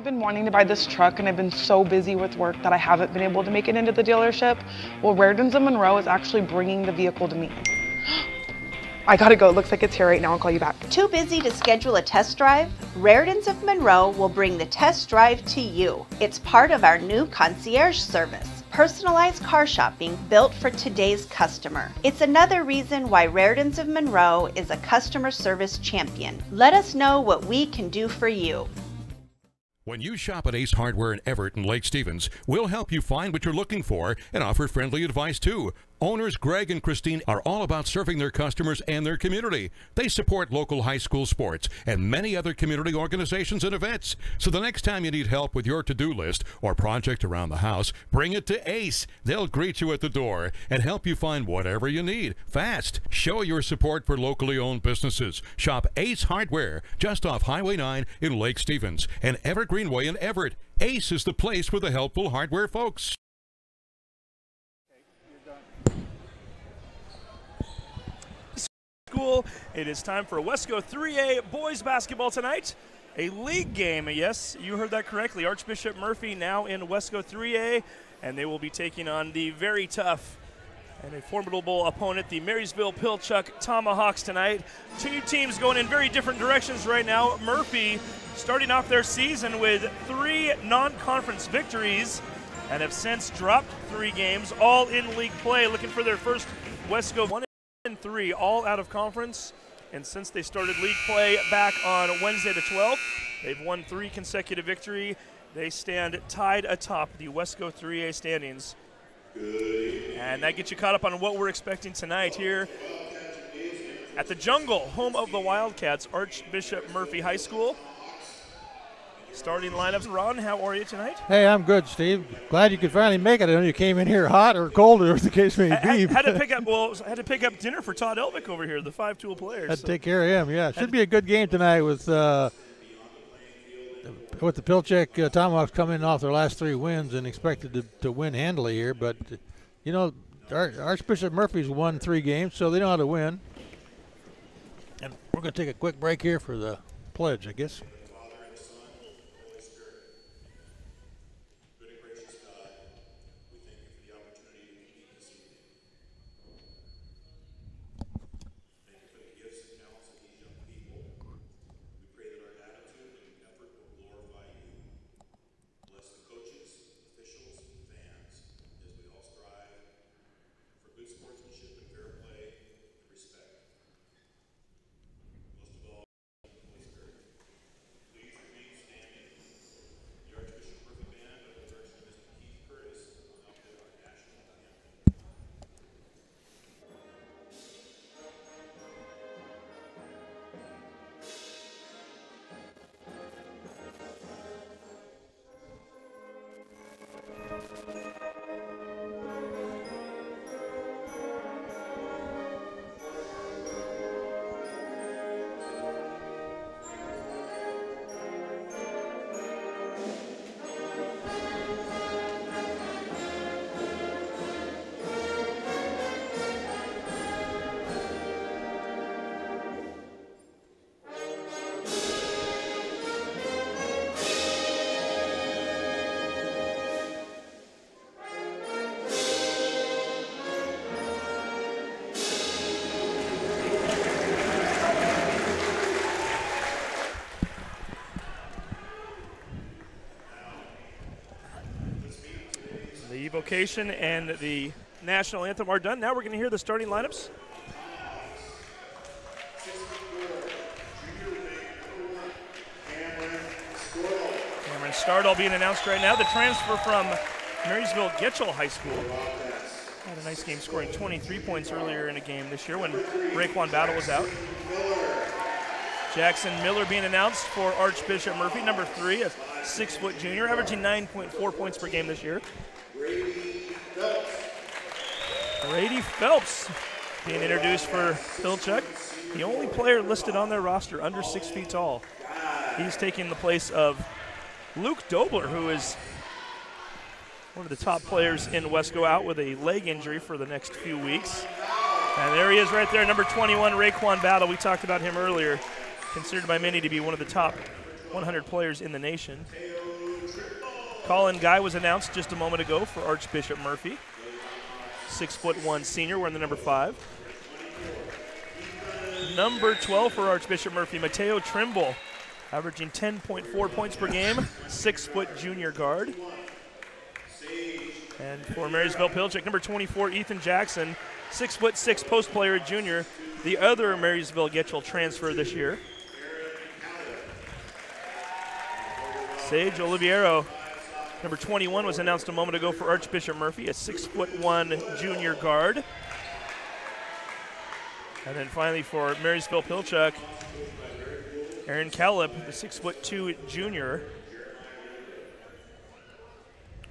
I've been wanting to buy this truck and I've been so busy with work that I haven't been able to make it into the dealership. Well, Rairdens of Monroe is actually bringing the vehicle to me. I gotta go, it looks like it's here right now. I'll call you back. Too busy to schedule a test drive? Rairdens of Monroe will bring the test drive to you. It's part of our new concierge service. Personalized car shopping built for today's customer. It's another reason why Rairdens of Monroe is a customer service champion. Let us know what we can do for you. When you shop at Ace Hardware in Everett and Lake Stevens, we'll help you find what you're looking for and offer friendly advice too. Owners Greg and Christine are all about serving their customers and their community. They support local high school sports and many other community organizations and events. So the next time you need help with your to-do list or project around the house, bring it to Ace. They'll greet you at the door and help you find whatever you need fast. Show your support for locally owned businesses. Shop Ace Hardware just off Highway 9 in Lake Stevens and Everett Greenway in Everett. Ace is the place for the helpful hardware folks. It is time for Wesco 3A boys basketball tonight. A league game, yes, you heard that correctly. Archbishop Murphy now in Wesco 3A, and they will be taking on the very tough and a formidable opponent, the Marysville-Pilchuck Tomahawks tonight. Two teams going in very different directions right now. Murphy starting off their season with 3 non-conference victories and have since dropped 3 games, all in league play, looking for their first Wesco 1-3, all out of conference. And since they started league play back on Wednesday the 12th, they've won 3 consecutive victories. They stand tied atop the Wesco 3A standings. And that gets you caught up on what we're expecting tonight here at the Jungle, home of the Wildcats, Archbishop Murphy High School. Starting lineups. Ron, how are you tonight? Hey, I'm good, Steve. Glad you could finally make it. I know you came in here hot or cold, or the case may be. Had to pick up dinner for Todd Elvick over here, the 5-tool player. Had to take care of him. Yeah, should be a good game tonight with the Pilchuck Tomahawks coming off their last 3 wins and expected to win handily here. But you know, Archbishop Murphy's won 3 games, so they know how to win. And we're going to take a quick break here for the pledge, I guess. The evocation and the national anthem are done. Now we're going to hear the starting lineups. Cameron Stardall being announced right now. The transfer from Marysville-Getchell High School. Had a nice game, scoring 23 points earlier in a game this year when Raekwon Battle was out. Jackson Miller being announced for Archbishop Murphy, number 3, a 6-foot junior, averaging 9.4 points per game this year. Brady Phelps being introduced for Pilchuck, the only player listed on their roster under 6 feet tall. He's taking the place of Luke Dobler, who is one of the top players in Wesco, out with a leg injury for the next few weeks. And there he is right there, number 21, Raekwon Battle. We talked about him earlier, considered by many to be one of the top 100 players in the nation. Colin Guy was announced just a moment ago for Archbishop Murphy. 6'1" senior, wearing the number 5. Number 12 for Archbishop Murphy, Mateo Trimble, averaging 10.4 points per game, 6-foot junior guard. And for Marysville Pilchuck, number 24, Ethan Jackson, 6'6" post player, junior, the other Marysville Getchell transfer this year. Sage Oliviero, number 21, was announced a moment ago for Archbishop Murphy, a 6'1" junior guard. And then finally for Marysville Pilchuck, Aaron Callip, the 6'2" junior,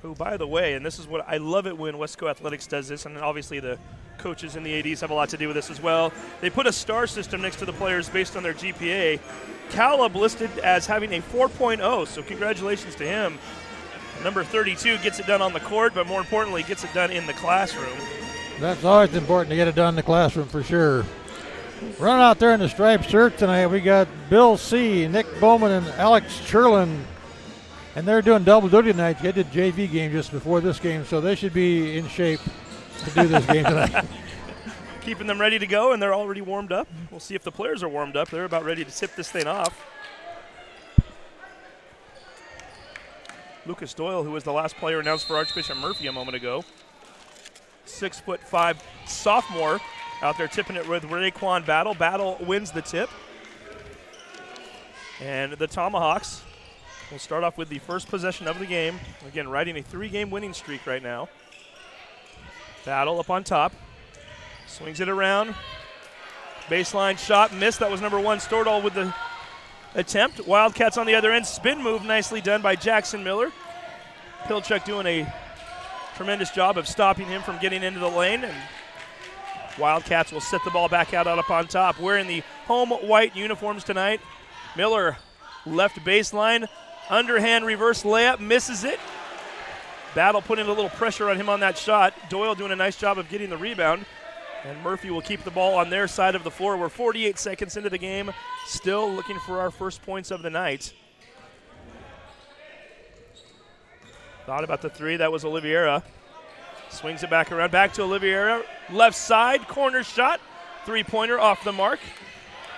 who, by the way, and this is what I love it when Wesco Athletics does this, and obviously the coaches and the ADs have a lot to do with this as well. They put a star system next to the players based on their GPA. Callip listed as having a 4.0, so congratulations to him. Number 32 gets it done on the court, but more importantly, gets it done in the classroom. That's always important to get it done in the classroom for sure. Running out there in the striped shirt tonight, we got Bill C., Nick Bowman, and Alex Churlin. And they're doing double duty tonight. They did JV game just before this game, so they should be in shape to do this game tonight. Keeping them ready to go, and they're already warmed up. We'll see if the players are warmed up. They're about ready to tip this thing off. Lucas Doyle, who was the last player announced for Archbishop Murphy a moment ago. 6'5" sophomore out there tipping it with Raekwon Battle. Battle wins the tip. And the Tomahawks will start off with the first possession of the game. Again, riding a 3-game winning streak right now. Battle up on top. Swings it around. Baseline shot missed. That was number 1, Stordahl, with the attempt. Wildcats on the other end. Spin move nicely done by Jackson Miller. Pilchuck doing a tremendous job of stopping him from getting into the lane. And Wildcats will set the ball back out up on top. Wearing the home white uniforms tonight. Miller, left baseline. Underhand reverse layup, misses it. Battle putting a little pressure on him on that shot. Doyle doing a nice job of getting the rebound. And Murphy will keep the ball on their side of the floor. We're 48 seconds into the game, still looking for our first points of the night. Thought about the 3, that was Oliviera. Swings it back around, back to Oliviera. Left side, corner shot. 3-pointer off the mark.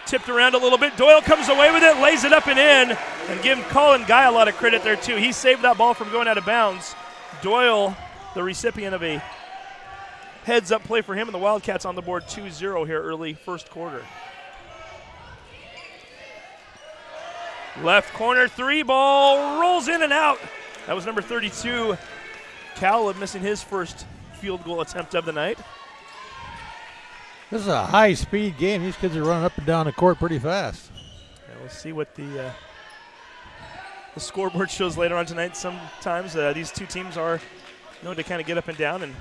Tipped around a little bit. Doyle comes away with it, lays it up and in. And give Colin Guy a lot of credit there too. He saved that ball from going out of bounds. Doyle, the recipient of a heads-up play for him, and the Wildcats on the board 2-0 here early first quarter. Left corner 3, ball rolls in and out. That was number 32. Callum missing his first field goal attempt of the night. This is a high-speed game. These kids are running up and down the court pretty fast. And we'll see what the scoreboard shows later on tonight. Sometimes these two teams are known to kind of get up and down and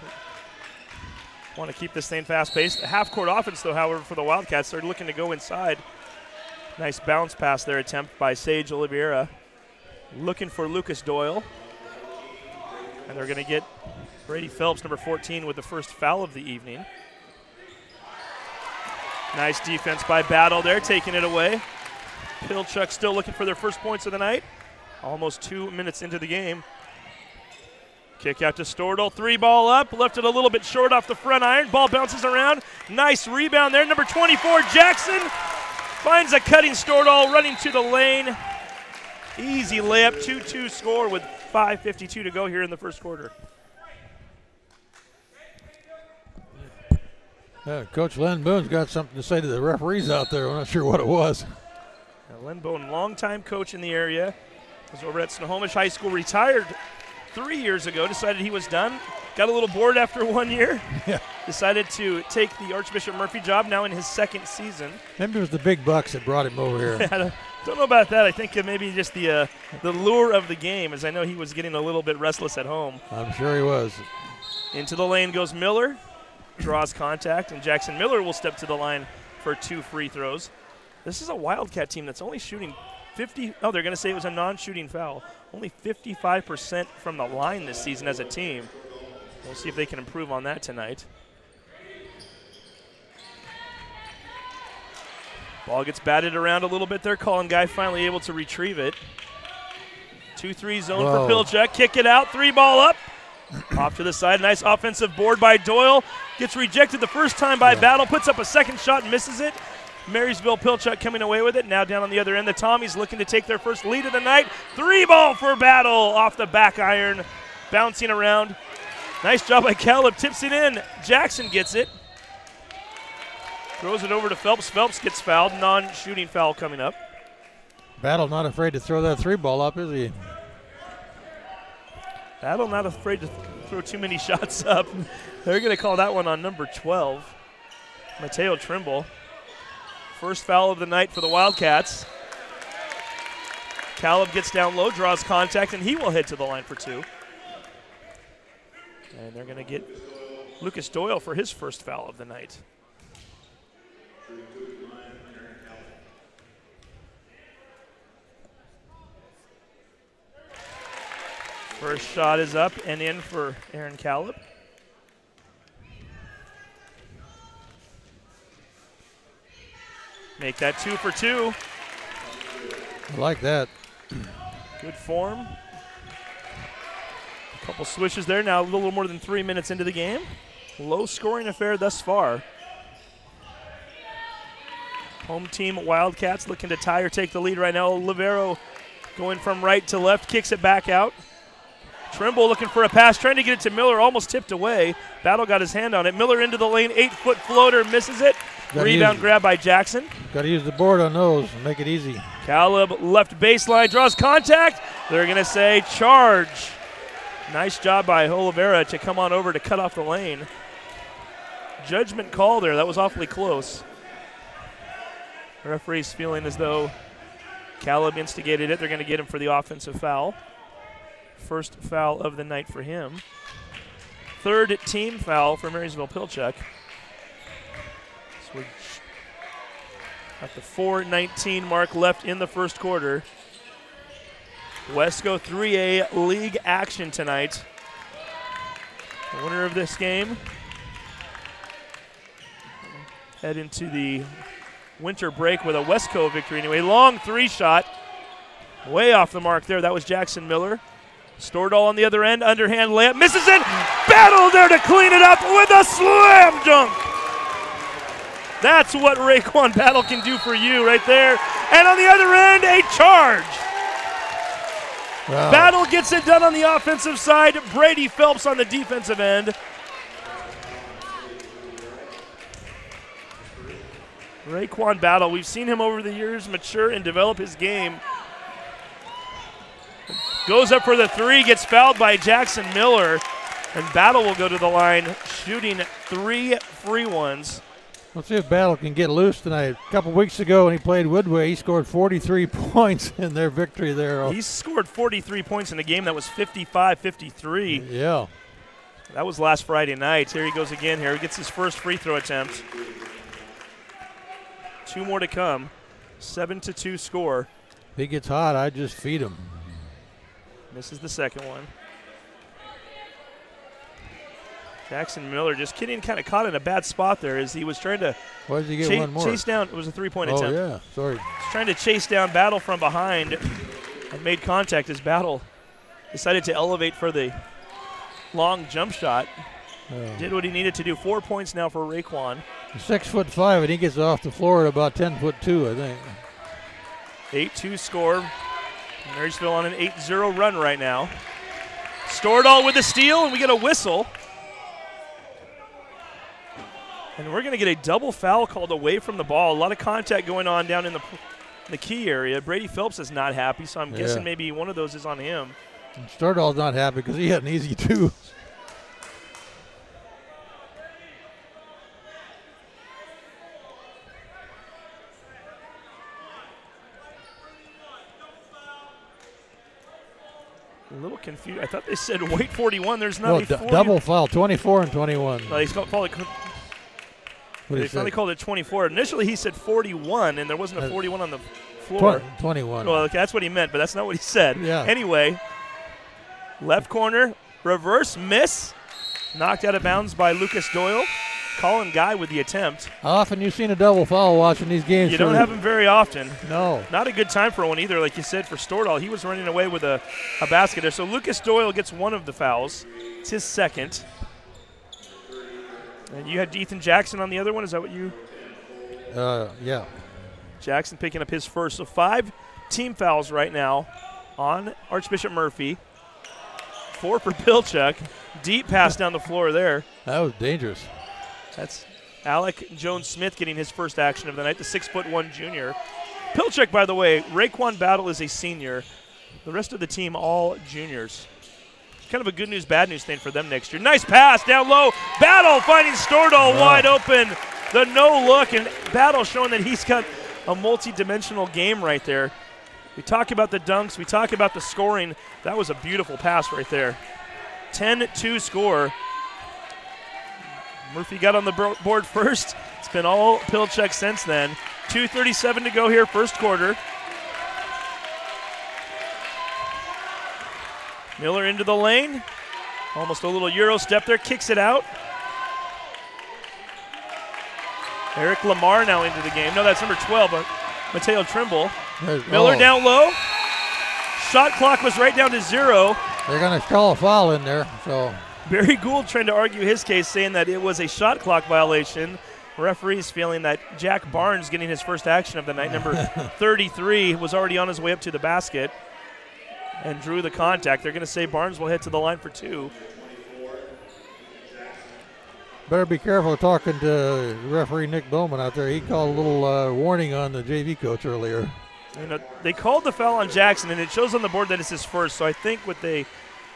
want to keep this thing fast-paced. Half-court offense, though, however, for the Wildcats, they're looking to go inside. Nice bounce pass there attempt by Sage Oliveira. Looking for Lucas Doyle. And they're going to get Brady Phelps, number 14, with the first foul of the evening. Nice defense by Battle there, taking it away. Pilchuck still looking for their first points of the night. Almost 2 minutes into the game. Kick out to Stordahl, 3 ball up, left it a little bit short off the front iron. Ball bounces around. Nice rebound there. Number 24, Jackson, finds a cutting Stordahl running to the lane. Easy layup, 2-2 score with 5:52 to go here in the first quarter. Coach Len Boone's got something to say to the referees out there. I'm not sure what it was. Len Boone, longtime coach in the area, was over at Snohomish High School, retired 3 years ago, decided he was done. Got a little bored after 1 year. Yeah. Decided to take the Archbishop Murphy job now in his second season. Maybe it was the big bucks that brought him over here. I don't know about that. I think maybe just the lure of the game, as I know he was getting a little bit restless at home. I'm sure he was. Into the lane goes Miller. Draws contact, and Jackson Miller will step to the line for 2 free throws. This is a Wildcat team that's only shooting 50. Oh, they're going to say it was a non-shooting foul. Only 55% from the line this season as a team. We'll see if they can improve on that tonight. Ball gets batted around a little bit there. Colin Guy finally able to retrieve it. 2-3 zone for Pilchuck. Kick it out. 3-ball up. Off to the side. Nice offensive board by Doyle. Gets rejected the first time by Battle. Puts up a second shot and misses it. Marysville Pilchuck coming away with it. Now down on the other end, the Tommies looking to take their first lead of the night. 3-ball for Battle off the back iron. Bouncing around. Nice job by Caleb. Tips it in. Jackson gets it. Throws it over to Phelps. Phelps gets fouled. Non-shooting foul coming up. Battle not afraid to throw that 3-ball up, is he? Battle not afraid to throw too many shots up. They're going to call that one on number 12, Mateo Trimble. First foul of the night for the Wildcats. Caleb gets down low, draws contact, and he will head to the line for 2. And they're going to get Lucas Doyle for his first foul of the night. First shot is up and in for Aaron Caleb. Make that 2 for 2. I like that. Good form. A couple swishes there. Now a little more than 3 minutes into the game. Low scoring affair thus far. Home team Wildcats looking to tie or take the lead right now. Olivero going from right to left, kicks it back out. Trimble looking for a pass, trying to get it to Miller, almost tipped away. Battle got his hand on it. Miller into the lane, 8-foot floater, misses it. Rebound grab by Jackson. Got to use the board on those and make it easy. Caleb left baseline, draws contact. They're going to say charge. Nice job by Oliveira to come on over to cut off the lane. Judgment call there. That was awfully close. The referee's feeling as though Caleb instigated it. They're going to get him for the offensive foul. First foul of the night for him. Third team foul for Marysville Pilchuck. So we're at the 4:19 mark left in the first quarter. Wesco 3A league action tonight. The winner of this game head into the winter break with a Wesco victory anyway. Long 3-shot. Way off the mark there. That was Jackson Miller. Stordahl on the other end. Underhand layup. Misses it. Battle there to clean it up with a slam dunk. That's what Raekwon Battle can do for you right there. And on the other end, a charge. Wow. Battle gets it done on the offensive side. Brady Phelps on the defensive end. Raekwon Battle, we've seen him over the years mature and develop his game. Goes up for the 3, gets fouled by Jackson Miller, and Battle will go to the line shooting 3 free ones. Let's see if Battle can get loose tonight. A couple weeks ago when he played Woodway, he scored 43 points in their victory there. He scored 43 points in a game that was 55-53. Yeah. That was last Friday night. Here he goes again here. He gets his first free throw attempt. 2 more to come. 7-2 score. If he gets hot, I just feed him. Misses the second one. Jackson Miller just getting kind of caught in a bad spot there as he was trying to Why did he get one more? Chase down. It was a 3-point attempt. Oh, yeah. Sorry. He's trying to chase down Battle from behind and made contact as Battle decided to elevate for the long jump shot. Did what he needed to do. 4 points now for Raekwon. 6'5", and he gets off the floor at about 10'2", I think. 8-2 score. Marysville on an 8-0 run right now. Stordahl with the steal, and we get a whistle. And we're going to get a double foul called away from the ball. A lot of contact going on down in the key area. Brady Phelps is not happy, so I'm guessing maybe one of those is on him. And Stordahl's not happy because he had an easy 2. A little confused. I thought they said weight 41. There's not a 40. Double foul, 24 and 21. No, they finally called it 24. Initially, he said 41, and there wasn't a 41 on the floor. 21. Well, that's what he meant, but that's not what he said. Yeah. Anyway, left corner, reverse miss. Knocked out of bounds by Lucas Doyle. Colin Guy with the attempt. How often you seen a double foul watching these games? You don't have them very often. No. Not a good time for one either, like you said, for Stordahl. He was running away with a basket there. So Lucas Doyle gets one of the fouls. It's his second. And you had Ethan Jackson on the other one. Is that what you? Yeah. Jackson picking up his first. So 5 team fouls right now on Archbishop Murphy. 4 for Pilchuck. Deep pass down the floor there. That was dangerous. That's Alec Jones-Smith getting his first action of the night, the 6'1" junior. Pilchuck, by the way, Raekwon Battle is a senior. The rest of the team all juniors. Kind of a good news, bad news thing for them next year. Nice pass down low. Battle finding Stordahl wide open. The no look, and Battle showing that he's got a multi-dimensional game right there. We talk about the dunks. We talk about the scoring. That was a beautiful pass right there. 10-2 score. Murphy got on the board first. It's been all Pilchuck since then. 2:37 to go here, first quarter. Miller into the lane. Almost a little Euro step there, kicks it out. Eric Lamar now into the game. No, that's number 12, Mateo Trimble. Miller down low. Shot clock was right down to 0. They're going to call a foul in there, so. Barry Gould trying to argue his case, saying that it was a shot clock violation. Referees feeling that Jack Barnes getting his first action of the night, number 33, was already on his way up to the basket and drew the contact. They're going to say Barnes will head to the line for 2. Better be careful talking to referee Nick Bowman out there. He called a little warning on the JV coach earlier. They called the foul on Jackson, and it shows on the board that it's his first. So I think what they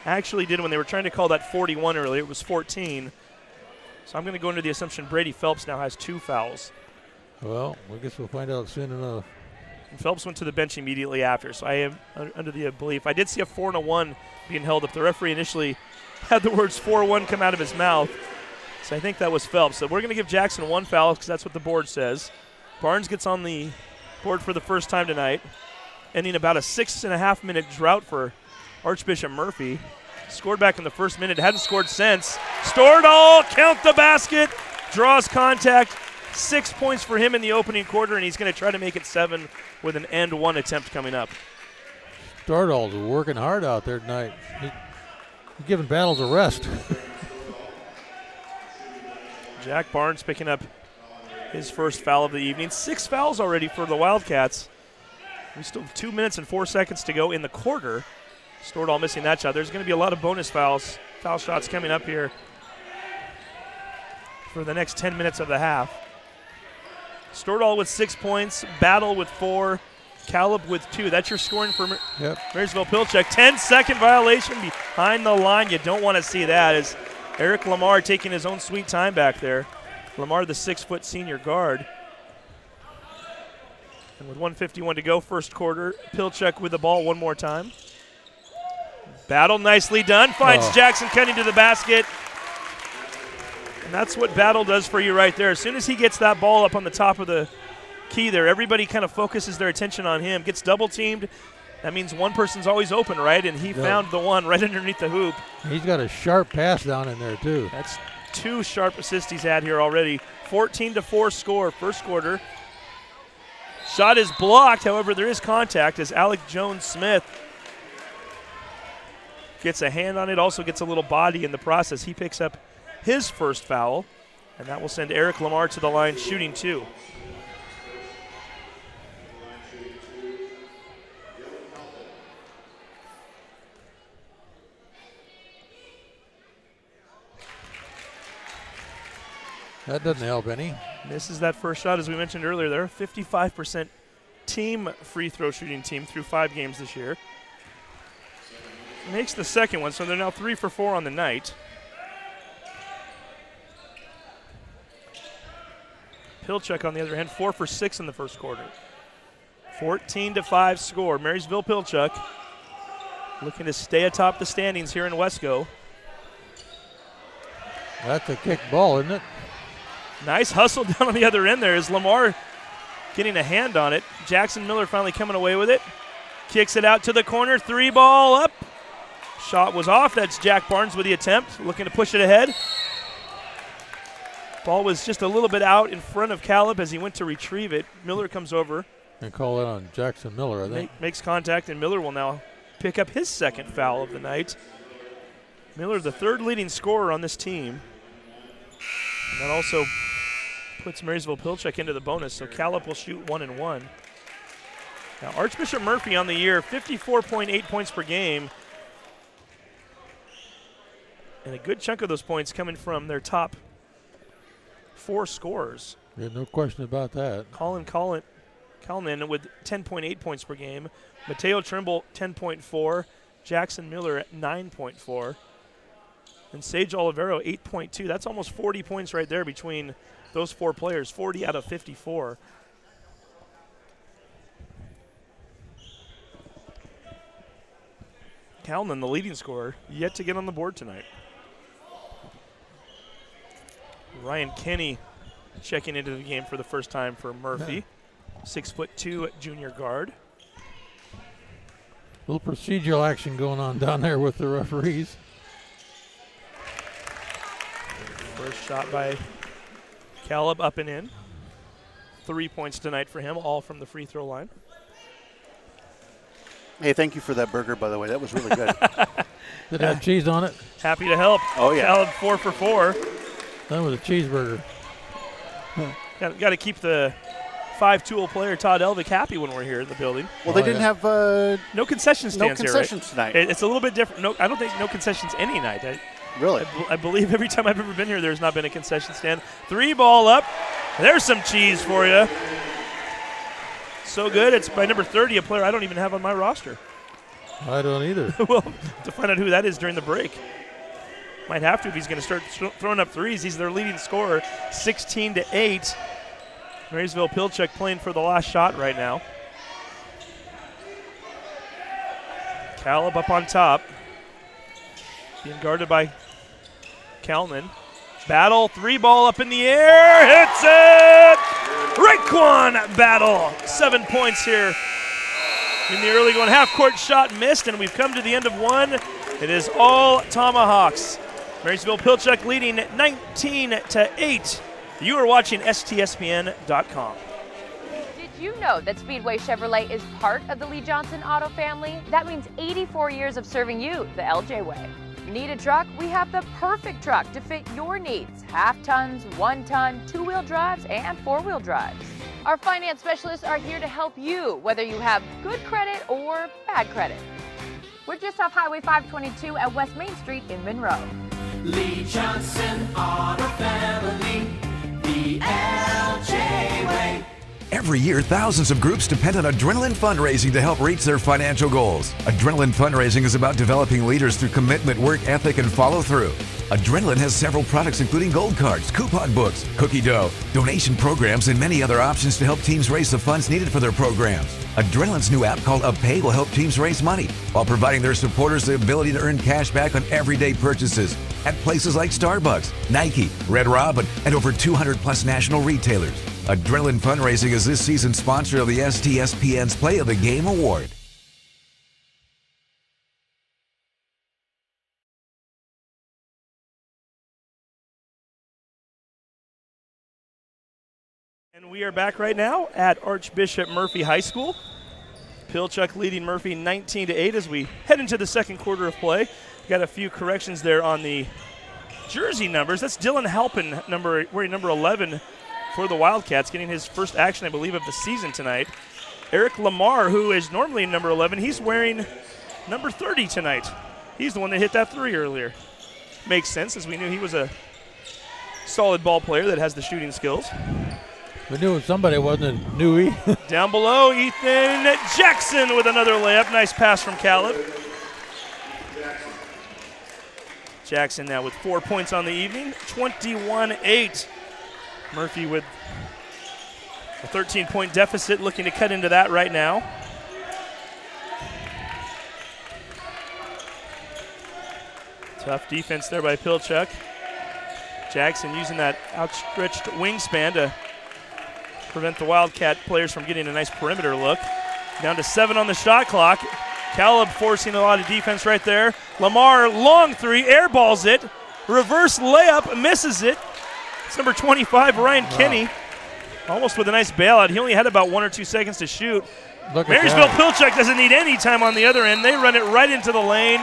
actually did when they were trying to call that 41 earlier, it was 14. So I'm going to go under the assumption Brady Phelps now has 2 fouls. Well, I guess we'll find out soon enough. And Phelps went to the bench immediately after, so I am under the belief. I did see a 4 and a 1 being held up. The referee initially had the words 4-1 come out of his mouth. So I think that was Phelps. So we're going to give Jackson 1 foul because that's what the board says. Barnes gets on the board for the first time tonight, ending about a 6.5-minute drought for Archbishop Murphy. Scored back in the first minute, hadn't scored since. Stordahl, count the basket, draws contact. 6 points for him in the opening quarter, and he's going to try to make it 7 with an end 1 attempt coming up. Stordahl's working hard out there tonight. He's giving Battles a rest. Jack Barnes picking up his first foul of the evening. 6 fouls already for the Wildcats. We still have 2 minutes and 4 seconds to go in the quarter. Stordahl missing that shot. There's going to be a lot of bonus foul shots coming up here for the next 10 minutes of the half. Stordahl with 6 points, Battle with 4, Caleb with 2. That's your scoring for Marysville Pilchuck. 10-second violation behind the line. You don't want to see that as Eric Lamar taking his own sweet time back there. Lamar, the 6-foot senior guard. And with 1:51 to go, first quarter, Pilchuck with the ball one more time. Battle nicely done, finds Jackson cutting to the basket. And that's what Battle does for you right there. As soon as he gets that ball up on the top of the key there, everybody kind of focuses their attention on him. Gets double teamed. That means one person's always open, right? And he found the one right underneath the hoop. He's got a sharp pass down in there, too. That's 2 sharp assists he's had here already. 14-4 score, first quarter. Shot is blocked, however, there is contact as Alec Jones-Smith gets a hand on it, also gets a little body in the process. He picks up his first foul, and that will send Eric Lamar to the line shooting 2. That doesn't help any. Misses that first shot, as we mentioned earlier. They're a 55% team free throw shooting team through 5 games this year. Makes the second one, so they're now 3 for 4 on the night. Pilchuck, on the other hand, 4 for 6 in the first quarter. 14-5 score. Marysville Pilchuck looking to stay atop the standings here in Wesco. That's a kick ball, isn't it? Nice hustle down on the other end there is Lamar getting a hand on it. Jackson Miller finally coming away with it. Kicks it out to the corner. 3 ball up. Shot was off. That's Jack Barnes with the attempt, looking to push it ahead. Ball was just a little bit out in front of Caleb as he went to retrieve it. Miller comes over. And call that on Jackson Miller, I think. Makes contact, and Miller will now pick up his second foul of the night. Miller, the third leading scorer on this team. And that also puts Marysville Pilchuck into the bonus, so Caleb will shoot 1 and 1. Now, Archbishop Murphy on the year, 54.8 points per game. And a good chunk of those points coming from their top 4 scorers. Yeah, no question about that. Colin Kalman with 10.8 points per game. Mateo Trimble, 10.4. Jackson Miller at 9.4. And Sage Olivero, 8.2. That's almost 40 points right there between those 4 players, 40 out of 54. Kalman, the leading scorer, yet to get on the board tonight. Ryan Kenny checking into the game for the first time for Murphy. 6'2" junior guard. A little procedural action going on down there with the referees. First shot by Caleb, up and in. 3 points tonight for him, all from the free throw line. Hey, thank you for that burger, by the way. That was really good. Did it have cheese on it? Happy to help. Oh, yeah. Caleb 4 for 4. That was a cheeseburger. Got to keep the 5-tool player Todd Elvick happy when we're here in the building. Well, they didn't have no concession stands here, right? Tonight. It's a little bit different. No, I don't think no concessions any night. Really? I believe every time I've ever been here, there's not been a concession stand. 3 ball up. There's some cheese for you. So good. It's by number 30, a player I don't even have on my roster. I don't either. Well, to find out who that is during the break. Might have to if he's going to start throwing up threes. He's their leading scorer, 16-8. Marysville Pilchuck playing for the last shot right now. Caleb up on top. Being guarded by Kalman. Battle, 3 ball up in the air. Hits it! Raekwon Battle, 7 points here in the early going. Half-court shot missed, and we've come to the end of one. It is all Tomahawks. Marysville Pilchuck leading 19-8. You are watching STSPN.com. Did you know that Speedway Chevrolet is part of the Lee Johnson Auto family? That means 84 years of serving you the LJ way. Need a truck? We have the perfect truck to fit your needs. Half tons, 1 ton, 2-wheel drives, and 4-wheel drives. Our finance specialists are here to help you, whether you have good credit or bad credit. We're just off Highway 522 at West Main Street in Monroe. Lee Johnson Auto Family, the LJ way. Every year, thousands of groups depend on Adrenaline Fundraising to help reach their financial goals. Adrenaline Fundraising is about developing leaders through commitment, work ethic, and follow-through. Adrenaline has several products including gold cards, coupon books, cookie dough, donation programs, and many other options to help teams raise the funds needed for their programs. Adrenaline's new app called UpPay will help teams raise money while providing their supporters the ability to earn cash back on everyday purchases at places like Starbucks, Nike, Red Robin, and over 200+ national retailers. Adrenaline Fundraising is this season's sponsor of the STSPN's Play of the Game Award. And we are back right now at Archbishop Murphy High School. Pilchuck leading Murphy 19-8 as we head into the second quarter of play. Got a few corrections there on the jersey numbers. That's Dylan Halpin, wearing number 11 for the Wildcats, getting his first action, I believe, of the season tonight. Eric Lamar, who is normally number 11, he's wearing number 30 tonight. He's the one that hit that 3 earlier. Makes sense, as we knew he was a solid ball player that has the shooting skills. We knew somebody wasn't it Newey. Down below, Ethan Jackson with another layup. Nice pass from Caleb. Jackson now with 4 points on the evening, 21-8. Murphy with a 13-point deficit, looking to cut into that right now. Tough defense there by Pilchuck. Jackson using that outstretched wingspan to prevent the Wildcat players from getting a nice perimeter look. Down to 7 on the shot clock. Caleb forcing a lot of defense right there. Lamar, long 3, airballs it. Reverse layup, misses it. It's number 25, Ryan Kinney. Almost with a nice bailout. He only had about 1 or 2 seconds to shoot. Marysville Pilchuck doesn't need any time on the other end. They run it right into the lane.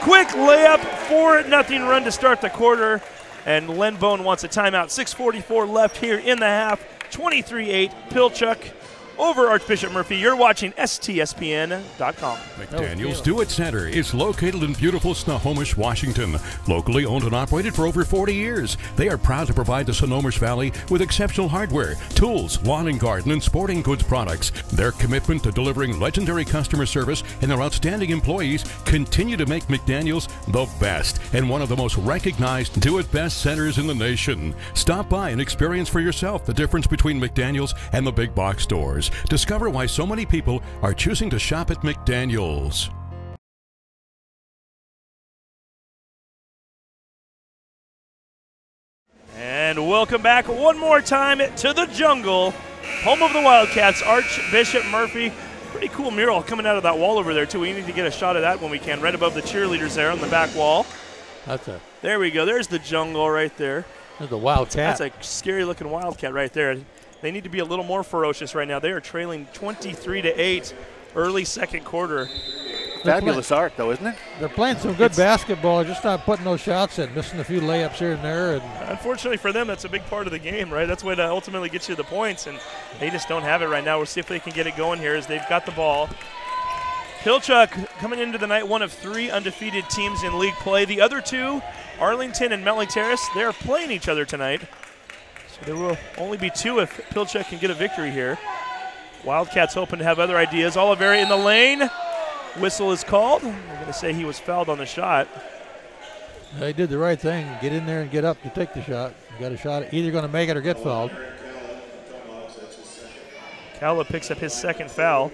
Quick layup, 4-0 run to start the quarter. And Len Bone wants a timeout. 6:44 left here in the half. 23-8 Pilchuck over Archbishop Murphy. You're watching STSPN.com. McDaniel's Do It Center is located in beautiful Snohomish, Washington. Locally owned and operated for over 40 years. They are proud to provide the Snohomish Valley with exceptional hardware, tools, lawn and garden, and sporting goods products. Their commitment to delivering legendary customer service and their outstanding employees continue to make McDaniel's the best and one of the most recognized Do It Best centers in the nation. Stop by and experience for yourself the difference between McDaniel's and the big box stores. Discover why so many people are choosing to shop at McDaniel's. And welcome back one more time to the jungle, home of the Wildcats, Archbishop Murphy. Pretty cool mural coming out of that wall over there, too. We need to get a shot of that when we can, right above the cheerleaders there on the back wall. There we go. There's the jungle right there. There's the Wildcat. That's a scary-looking Wildcat right there. They need to be a little more ferocious right now. They are trailing 23-8 early second quarter. Fabulous art, though, isn't it? They're playing some good basketball, just not putting those shots in, missing a few layups here and there. And unfortunately for them, that's a big part of the game, right? That's what ultimately gets you the points, and they just don't have it right now. We'll see if they can get it going here as they've got the ball. Pilchuck coming into the night, one of 3 undefeated teams in league play. The other 2, Arlington and Melling Terrace, they're playing each other tonight. So there will only be 2 if Pilchuck can get a victory here. Wildcats hoping to have other ideas. Oliveri in the lane. Whistle is called. We're going to say he was fouled on the shot. They did the right thing. Get in there and get up to take the shot. You got a shot, either going to make it or get fouled. Calla picks up his second foul.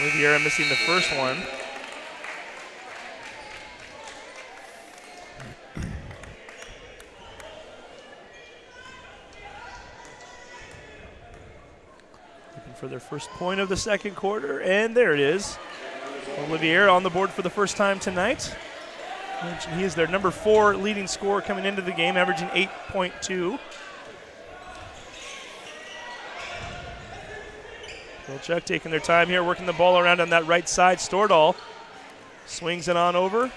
Oliviera missing the first one. Looking for their first point of the second quarter, and there it is. Oliviera on the board for the first time tonight. He is their number 4 leading scorer coming into the game, averaging 8.2. Pilchuck taking their time here, working the ball around on that right side. Stordahl swings it on over.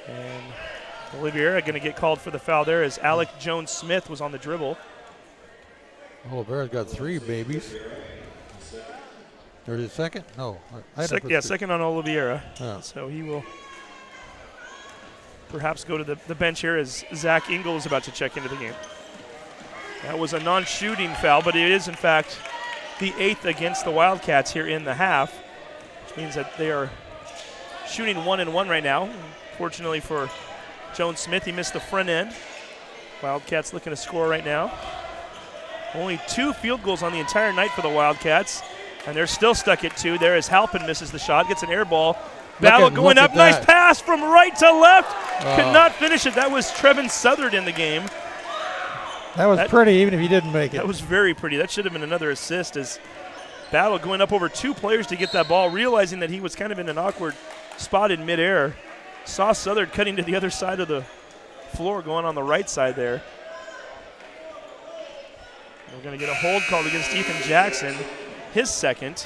And Oliviera going to get called for the foul there as Alec Jones-Smith was on the dribble. Oliviera's got 3 babies. There's a second? No. Second on Oliviera. Oh. So he will perhaps go to the bench here as Zach Engel is about to check into the game. That was a non-shooting foul, but it is, in fact, the 8th against the Wildcats here in the half, which means that they are shooting 1-1 right now. Fortunately for Jones-Smith, he missed the front end. Wildcats looking to score right now. Only 2 field goals on the entire night for the Wildcats, and they're still stuck at 2. There as Halpin misses the shot, gets an air ball. Battle going up, nice pass from right to left. Could not finish it. That was Trevin Southard in the game. That was pretty, even if he didn't make it. That was very pretty. That should have been another assist as Battle going up over 2 players to get that ball, realizing that he was kind of in an awkward spot in midair. Saw Southard cutting to the other side of the floor, going on the right side there. We're going to get a hold called against Ethan Jackson, his second.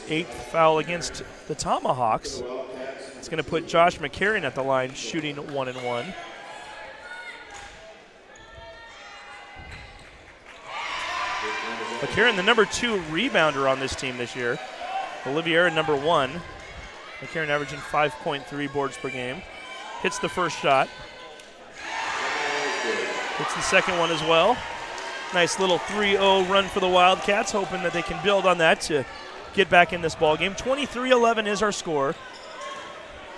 8th foul against the Tomahawks. It's going to put Josh McCarron at the line shooting 1-1. McCarron, the number 2 rebounder on this team this year. Oliviera, number 1. McCarron averaging 5.3 boards per game. Hits the first shot. Hits the second one as well. Nice little 3-0 run for the Wildcats, hoping that they can build on that to get back in this ball game. 23-11 is our score.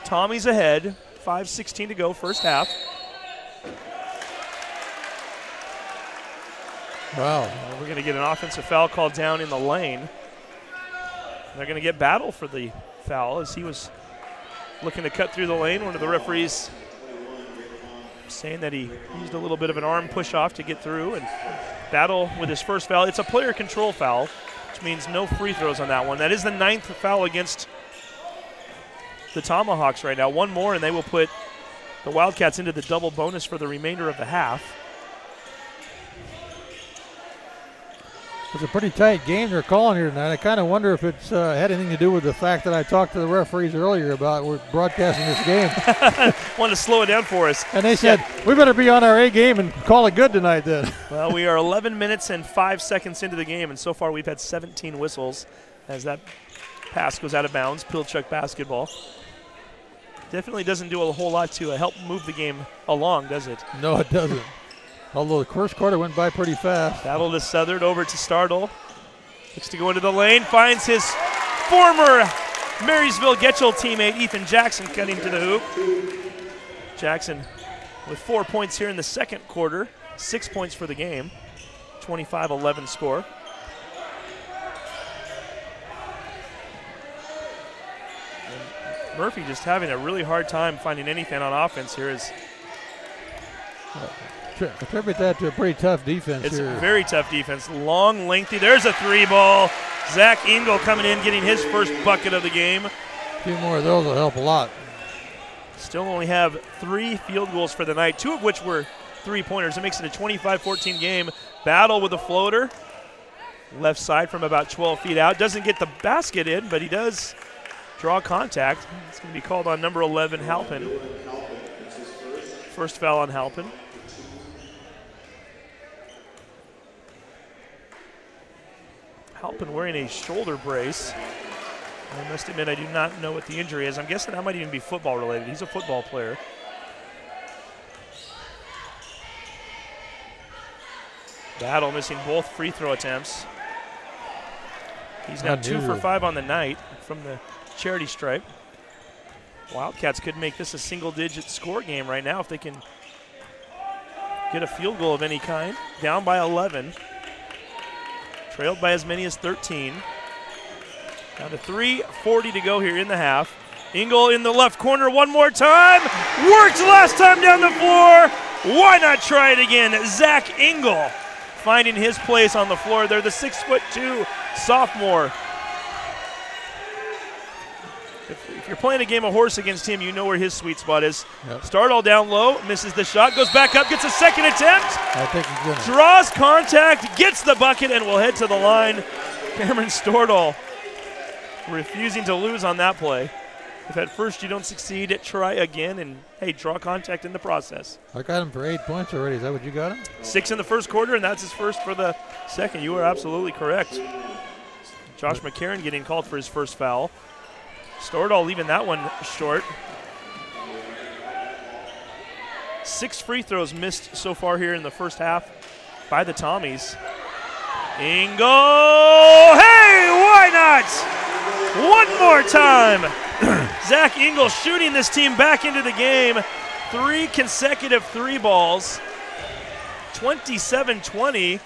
Tommy's ahead, 5:16 to go, first half. Wow. We're going to get an offensive foul called down in the lane. They're going to get Battle for the foul as he was looking to cut through the lane. One of the referees saying that he used a little bit of an arm push off to get through, and Battle with his first foul. It's a player control foul, which means no free throws on that one. That is the 9th foul against the Tomahawks right now. One more, and they will put the Wildcats into the double bonus for the remainder of the half. It's a pretty tight game they're calling here tonight. I kind of wonder if it's had anything to do with the fact that I talked to the referees earlier about we're broadcasting this game. Wanted to slow it down for us. And they said, we better be on our A game and call it good tonight then. Well, we are 11 minutes and 5 seconds into the game, and so far we've had 17 whistles as that pass goes out of bounds. Pilchuck basketball. Definitely doesn't do a whole lot to help move the game along, does it? No, it doesn't. Although the first quarter went by pretty fast. Battle to Southard, over to Startle. Looks to go into the lane, finds his former Marysville Getchell teammate Ethan Jackson cutting to the hoop. Jackson with 4 points here in the second quarter, 6 points for the game, 25-11 score. And Murphy just having a really hard time finding anything on offense here. Attribute that to a pretty tough defense It's here. a very tough defense. Long, lengthy. There's a 3-ball. Zach Engel coming in, getting his first bucket of the game. A few more of those will help a lot. Still only have 3 field goals for the night, 2 of which were 3-pointers. It makes it a 25-14 game. Battle with a floater. Left side from about 12 feet out. Doesn't get the basket in, but he does draw contact. It's going to be called on number 11, Halpin. First foul on Halpin. Halpin wearing a shoulder brace. I must admit I do not know what the injury is. I'm guessing that might even be football related. He's a football player. Battle missing both free throw attempts. He's now 2 for 5 on the night from the charity stripe. Wildcats could make this a single-digit score game right now if they can get a field goal of any kind. Down by 11. Trailed by as many as 13. Down to 3:40 to go here in the half. Engel in the left corner one more time. Worked last time down the floor. Why not try it again? Zach Engel finding his place on the floor. They're the 6'2" sophomore. If you're playing a game of horse against him, you know where his sweet spot is. Yep. Start all down low, misses the shot, goes back up, gets a second attempt. I think he's gonna. Draws contact, gets the bucket, and will head to the line. Cameron Stordahl refusing to lose on that play. If at first you don't succeed, try again, and hey, draw contact in the process. I got him for 8 points already. Is that what you got him? 6 in the first quarter, and that's his first for the second. You are absolutely correct. Josh McCarron getting called for his first foul. Stordahl leaving that one short. 6 free throws missed so far here in the first half by the Tommies. Engel, hey, why not? One more time. Zach Engel shooting this team back into the game. 3 consecutive 3-balls. 27-20.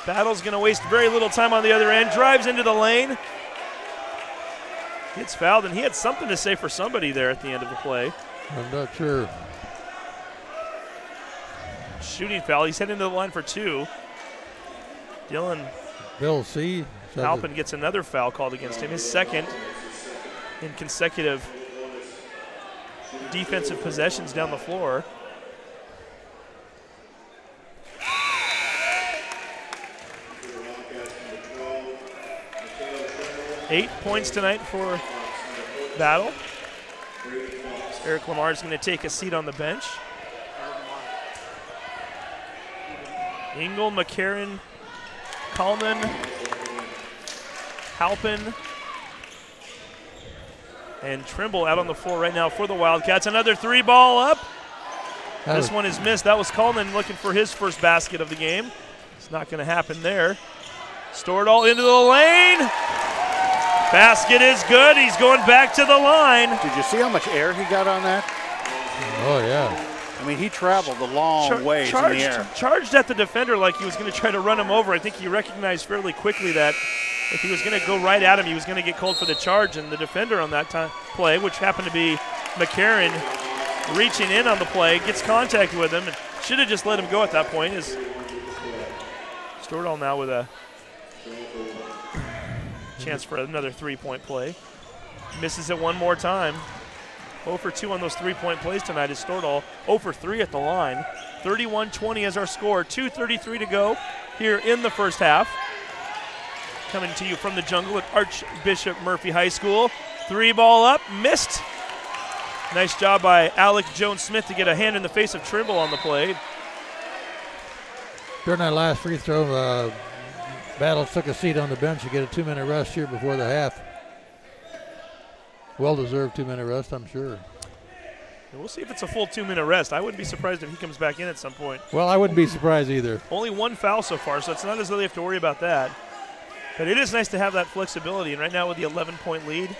Battle's going to waste very little time on the other end. Drives into the lane. Gets fouled, and he had something to say for somebody there at the end of the play. I'm not sure. Shooting foul. He's heading to the line for 2. Bill C. Halpin gets another foul called against him. His second in consecutive defensive possessions down the floor. Eight points tonight for Battle. So Eric Lamar is going to take a seat on the bench. Engel, McCarron, Coleman, Halpin, and Trimble out on the floor right now for the Wildcats. Another 3-ball up. This one is missed. That was Coleman looking for his first basket of the game. It's not going to happen there. Stordahl into the lane. Basket is good. He's going back to the line. Did you see how much air he got on that? Oh, yeah. I mean, he traveled a long ways in the air. Charged at the defender like he was going to try to run him over. I think he recognized fairly quickly that if he was going to go right at him, he was going to get called for the charge. And the defender on that play, which happened to be McCarron, reaching in on the play, gets contact with him. And should have just let him go at that point as Stordahl now with a chance for another three-point play. Misses it one more time. 0 for 2 on those three-point plays tonight is Stordahl. 0 for 3 at the line. 31-20 is our score. 2:33 to go here in the first half. Coming to you from the jungle at Archbishop Murphy High School. 3-ball up, missed. Nice job by Alec Jones-Smith to get a hand in the face of Trimble on the play. During that last free throw, Battles took a seat on the bench to get a 2-minute rest here before the half. Well-deserved 2-minute rest, I'm sure. We'll see if it's a full 2-minute rest. I wouldn't be surprised if he comes back in at some point. Well, I wouldn't be surprised either. Only one foul so far, so it's not as though they have to worry about that. But it is nice to have that flexibility, and right now with the 11-point lead,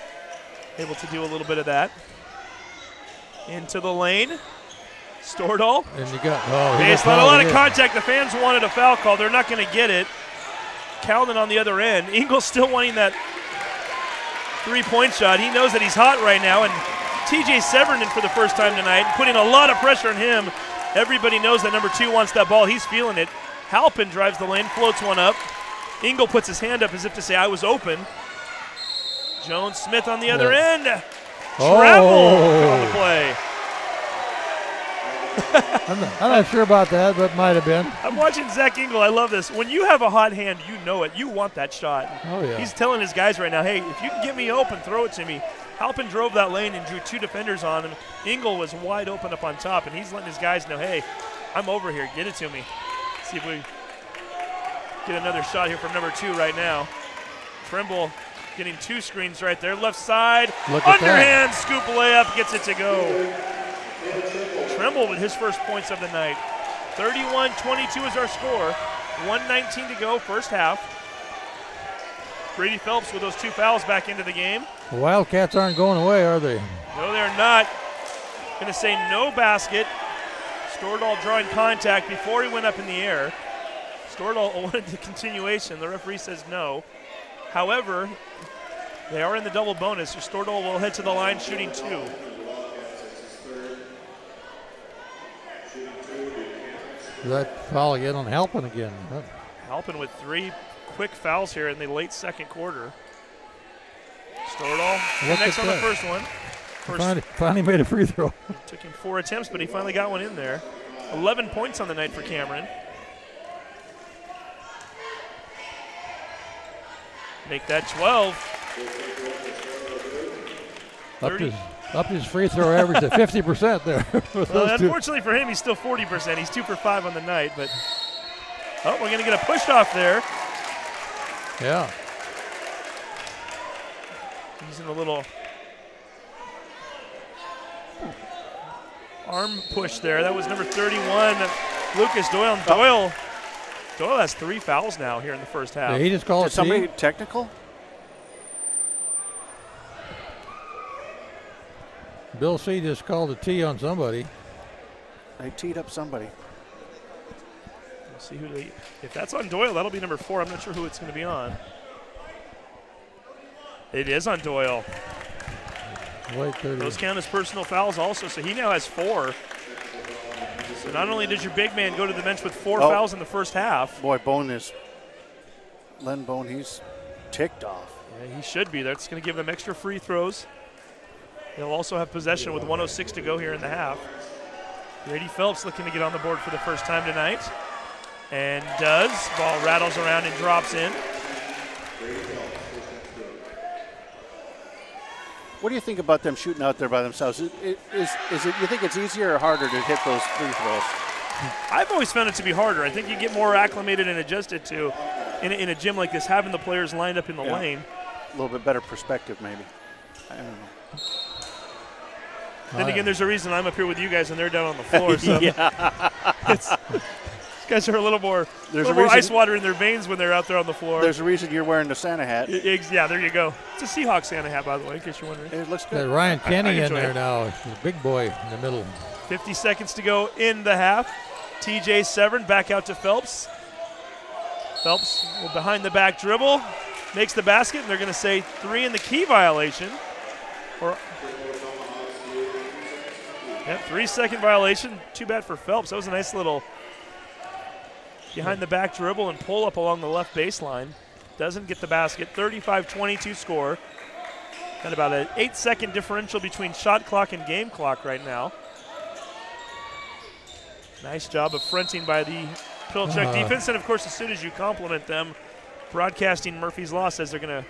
able to do a little bit of that. Into the lane. Stordahl. And you got, baseline, a lot of contact. The fans wanted a foul call. They're not going to get it. Calden on the other end. Ingles still wanting that three-point shot. He knows that he's hot right now, and TJ Severnon for the first time tonight, putting a lot of pressure on him. Everybody knows that number 2 wants that ball. He's feeling it. Halpin drives the lane, floats one up. Ingle puts his hand up as if to say, I was open. Jones-Smith on the other end. Travel on the play. I'm not sure about that, but might have been. I'm watching Zach Ingle. I love this. When you have a hot hand, you know it. You want that shot. Oh, yeah. He's telling his guys right now, hey, if you can get me open, throw it to me. Halpin drove that lane and drew 2 defenders on him. Ingle was wide open up on top, and he's letting his guys know, hey, I'm over here. Get it to me. See if we get another shot here from number 2 right now. Trimble getting 2 screens right there. Left side, underhand scoop layup, gets it to go. Trimble with his first points of the night. 31-22 is our score. 1:19 to go, first half. Brady Phelps with those 2 fouls back into the game. The Wildcats aren't going away, are they? No, they're not. Going to say no basket. Stordahl drawing contact before he went up in the air. Stordahl wanted the continuation. The referee says no. However, they are in the double bonus, so Stordahl will head to the line shooting 2. That foul again on Halpin again. Halpin with 3 quick fouls here in the late second quarter. Stordahl next on the first one. Finally made a free throw. Took him 4 attempts, but he finally got one in there. 11 points on the night for Cameron. Make that 12. Up his free throw average to 50% there. Well, unfortunately for him, he's still 40%. He's 2 for 5 on the night, but we're going to get a push off there. Yeah. Using a little arm push there. That was number 31, Lucas Doyle. Doyle has 3 fouls now here in the first half. Did he just call it somebody technical? Bill C just called a T on somebody. They teed up somebody. We'll see who they. If that's on Doyle, that'll be number 4. I'm not sure who it's going to be on. It is on Doyle. Those count as personal fouls also, so he now has 4. So not only did your big man go to the bench with 4 fouls in the first half. Boy, Len Bone, he's ticked off. Yeah, he should be. That's going to give them extra free throws. They'll also have possession with 1:06 to go here in the half. Brady Phelps looking to get on the board for the first time tonight. And does. Ball rattles around and drops in. What do you think about them shooting out there by themselves? Is it you think it's easier or harder to hit those free throws? I've always found it to be harder. I think you get more acclimated and adjusted to, in a gym like this, having the players lined up in the lane. A little bit better perspective maybe. I don't know. Then again, there's a reason I'm up here with you guys and they're down on the floor. So these guys are a little more ice water in their veins when they're out there on the floor. There's a reason you're wearing the Santa hat. Yeah, there you go. It's a Seahawks Santa hat, by the way, in case you're wondering. It looks good. Ryan Kenny in there now. The big boy in the middle. 50 seconds to go in the half. TJ Severn back out to Phelps. Phelps will behind the back dribble. Makes the basket, and they're going to say 3 in the key violation. 3-second violation. Too bad for Phelps. That was a nice little behind the back dribble and pull up along the left baseline. Doesn't get the basket. 35-22 score. Got about an 8-second differential between shot clock and game clock right now. Nice job of fronting by the Pilchuck defense. And, of course, as soon as you compliment them, broadcasting Murphy's Law says they're going to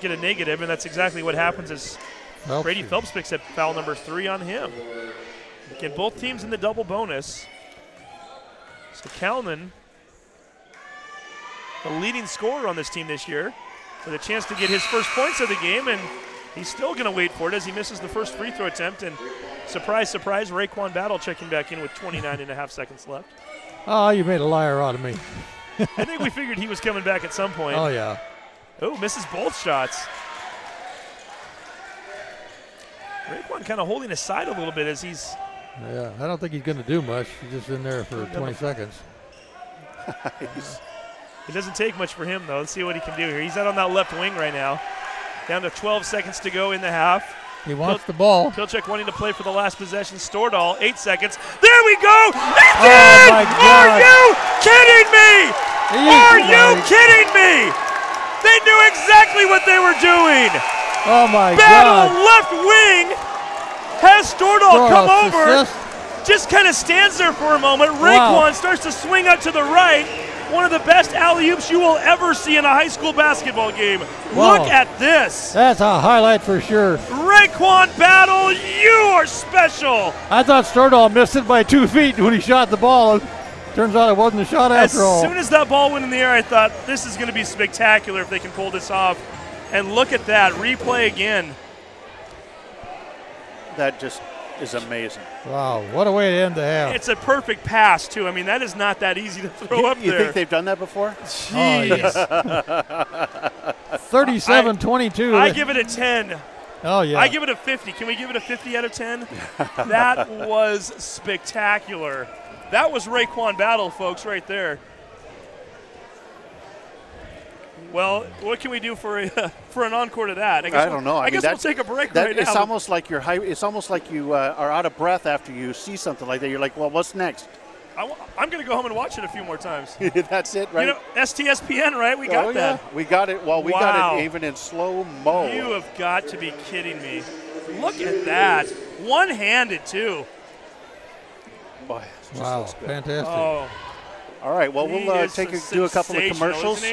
get a negative, and that's exactly what happens as Brady Phelps picks up foul number 3 on him. Again, both teams in the double bonus. So Kalman, the leading scorer on this team this year, with a chance to get his first points of the game, and he's still going to wait for it as he misses the first free throw attempt. And surprise, surprise, Raekwon Battle checking back in with 29.5 seconds left. Oh, you made a liar out of me. I think we figured he was coming back at some point. Oh, yeah. Oh, misses both shots. Raekwon kind of holding his side a little bit as he's... Yeah, I don't think he's going to do much. He's just in there for 20 seconds. It doesn't take much for him, though. Let's see what he can do here. He's out on that left wing right now. Down to 12 seconds to go in the half. He wants the ball. Pilchuck wanting to play for the last possession. Stordahl, 8 seconds. There we go! He did! Oh, my God. Are you kidding me? Are you kidding me? They knew exactly what they were doing. Oh, my Battle God. left wing. Has Stordahl come over. Assist. Just kind of stands there for a moment. Raekwon starts to swing out to the right. One of the best alley-oops you will ever see in a high school basketball game. Wow. Look at this. That's a highlight for sure. Raekwon Battle, you are special. I thought Stordahl missed it by 2 feet when he shot the ball. Turns out it wasn't a shot after all. As soon as that ball went in the air, I thought this is going to be spectacular if they can pull this off. And look at that. Replay again. That just is amazing. Wow, what a way to end the half. It's a perfect pass, too. I mean, that is not that easy to throw up there. You think they've done that before? Jeez. 37-22. I give it a 10. Oh, yeah. I give it a 50. Can we give it a 50 out of 10? That was spectacular. That was Raekwon Battle, folks, right there. Well, what can we do for an encore to that? I don't know. I guess we'll take a break right now. It's almost like you're it's almost like you are out of breath after you see something like that. You're like, well, what's next? I'm going to go home and watch it a few more times. That's it, right? You know, STSPN, right? We got that. Yeah. We got it. Well, we got it even in slow-mo. You have got to be kidding me. Look at that. One-handed, too. Boy, wow, fantastic. Oh. All right, well, we'll do a couple of commercials.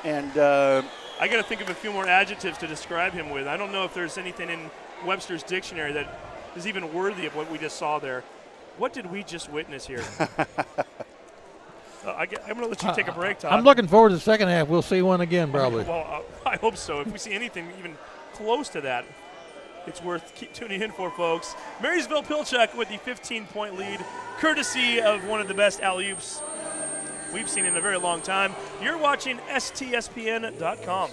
And I got to think of a few more adjectives to describe him with. I don't know if there's anything in Webster's dictionary that is even worthy of what we just saw there. What did we just witness here? I'm going to let you take a break, Todd. I'm looking forward to the second half. We'll see one again, probably. Well, I hope so. If we see anything even close to that, it's worth tuning in for, folks. Marysville Pilchuck with the 15-point lead, courtesy of one of the best alley-oops we've seen in a very long time. You're watching STSPN.com.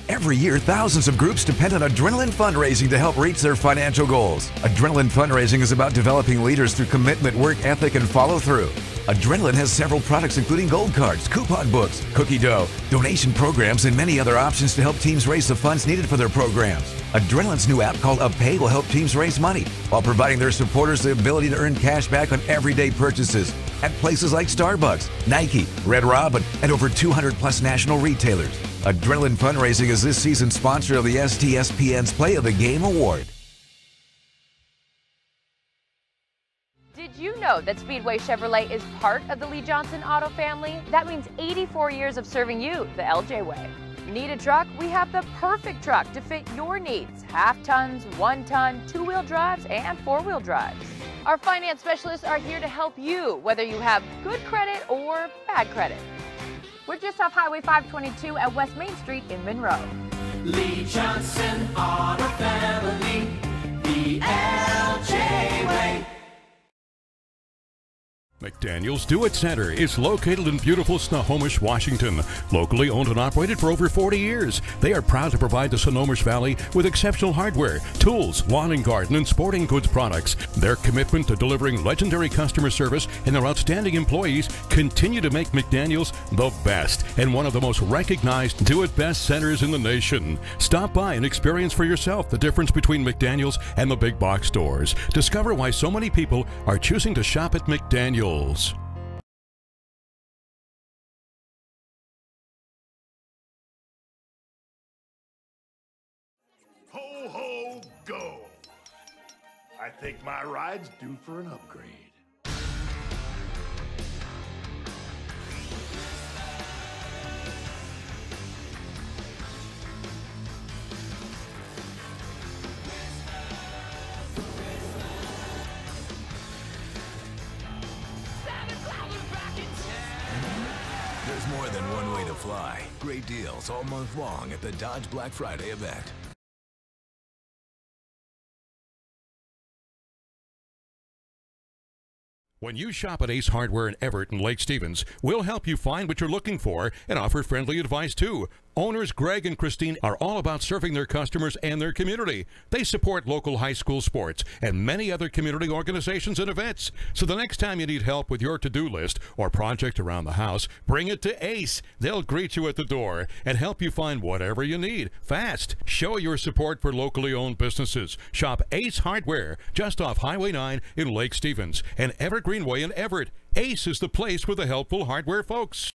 Every year, thousands of groups depend on Adrenaline fundraising to help reach their financial goals. Adrenaline fundraising is about developing leaders through commitment, work ethic, and follow through. Adrenaline has several products including gold cards, coupon books, cookie dough, donation programs, and many other options to help teams raise the funds needed for their programs. Adrenaline's new app called UpPay will help teams raise money while providing their supporters the ability to earn cash back on everyday purchases at places like Starbucks, Nike, Red Robin, and over 200 plus national retailers. Adrenaline Fundraising is this season's sponsor of the STSPN's Play of the Game Award. Did you know that Speedway Chevrolet is part of the Lee Johnson Auto family? That means 84 years of serving you the LJ way. Need a truck? We have the perfect truck to fit your needs. Half tons, 1 ton, 2-wheel drives, and 4-wheel drives. Our finance specialists are here to help you, whether you have good credit or bad credit. We're just off Highway 522 at West Main Street in Monroe. Lee Johnson Auto Family, the LJ way. McDaniel's Do It Center is located in beautiful Snohomish, Washington. Locally owned and operated for over 40 years, they are proud to provide the Snohomish Valley with exceptional hardware, tools, lawn and garden, and sporting goods products. Their commitment to delivering legendary customer service and their outstanding employees continue to make McDaniel's the best and one of the most recognized do-it-best centers in the nation. Stop by and experience for yourself the difference between McDaniel's and the big box stores. Discover why so many people are choosing to shop at McDaniel's. Ho, ho, go! I think my ride's due for an upgrade. There's more than one way to fly. Great deals all month long at the Dodge Black Friday event. When you shop at Ace Hardware in Everett and Lake Stevens, we'll help you find what you're looking for and offer friendly advice too. Owners Greg and Christine are all about serving their customers and their community. They support local high school sports and many other community organizations and events. So the next time you need help with your to-do list or project around the house, bring it to Ace. They'll greet you at the door and help you find whatever you need fast. Show your support for locally owned businesses. Shop Ace Hardware just off Highway 9 in Lake Stevens and Evergreen Way in Everett. Ace is the place for the helpful hardware folks.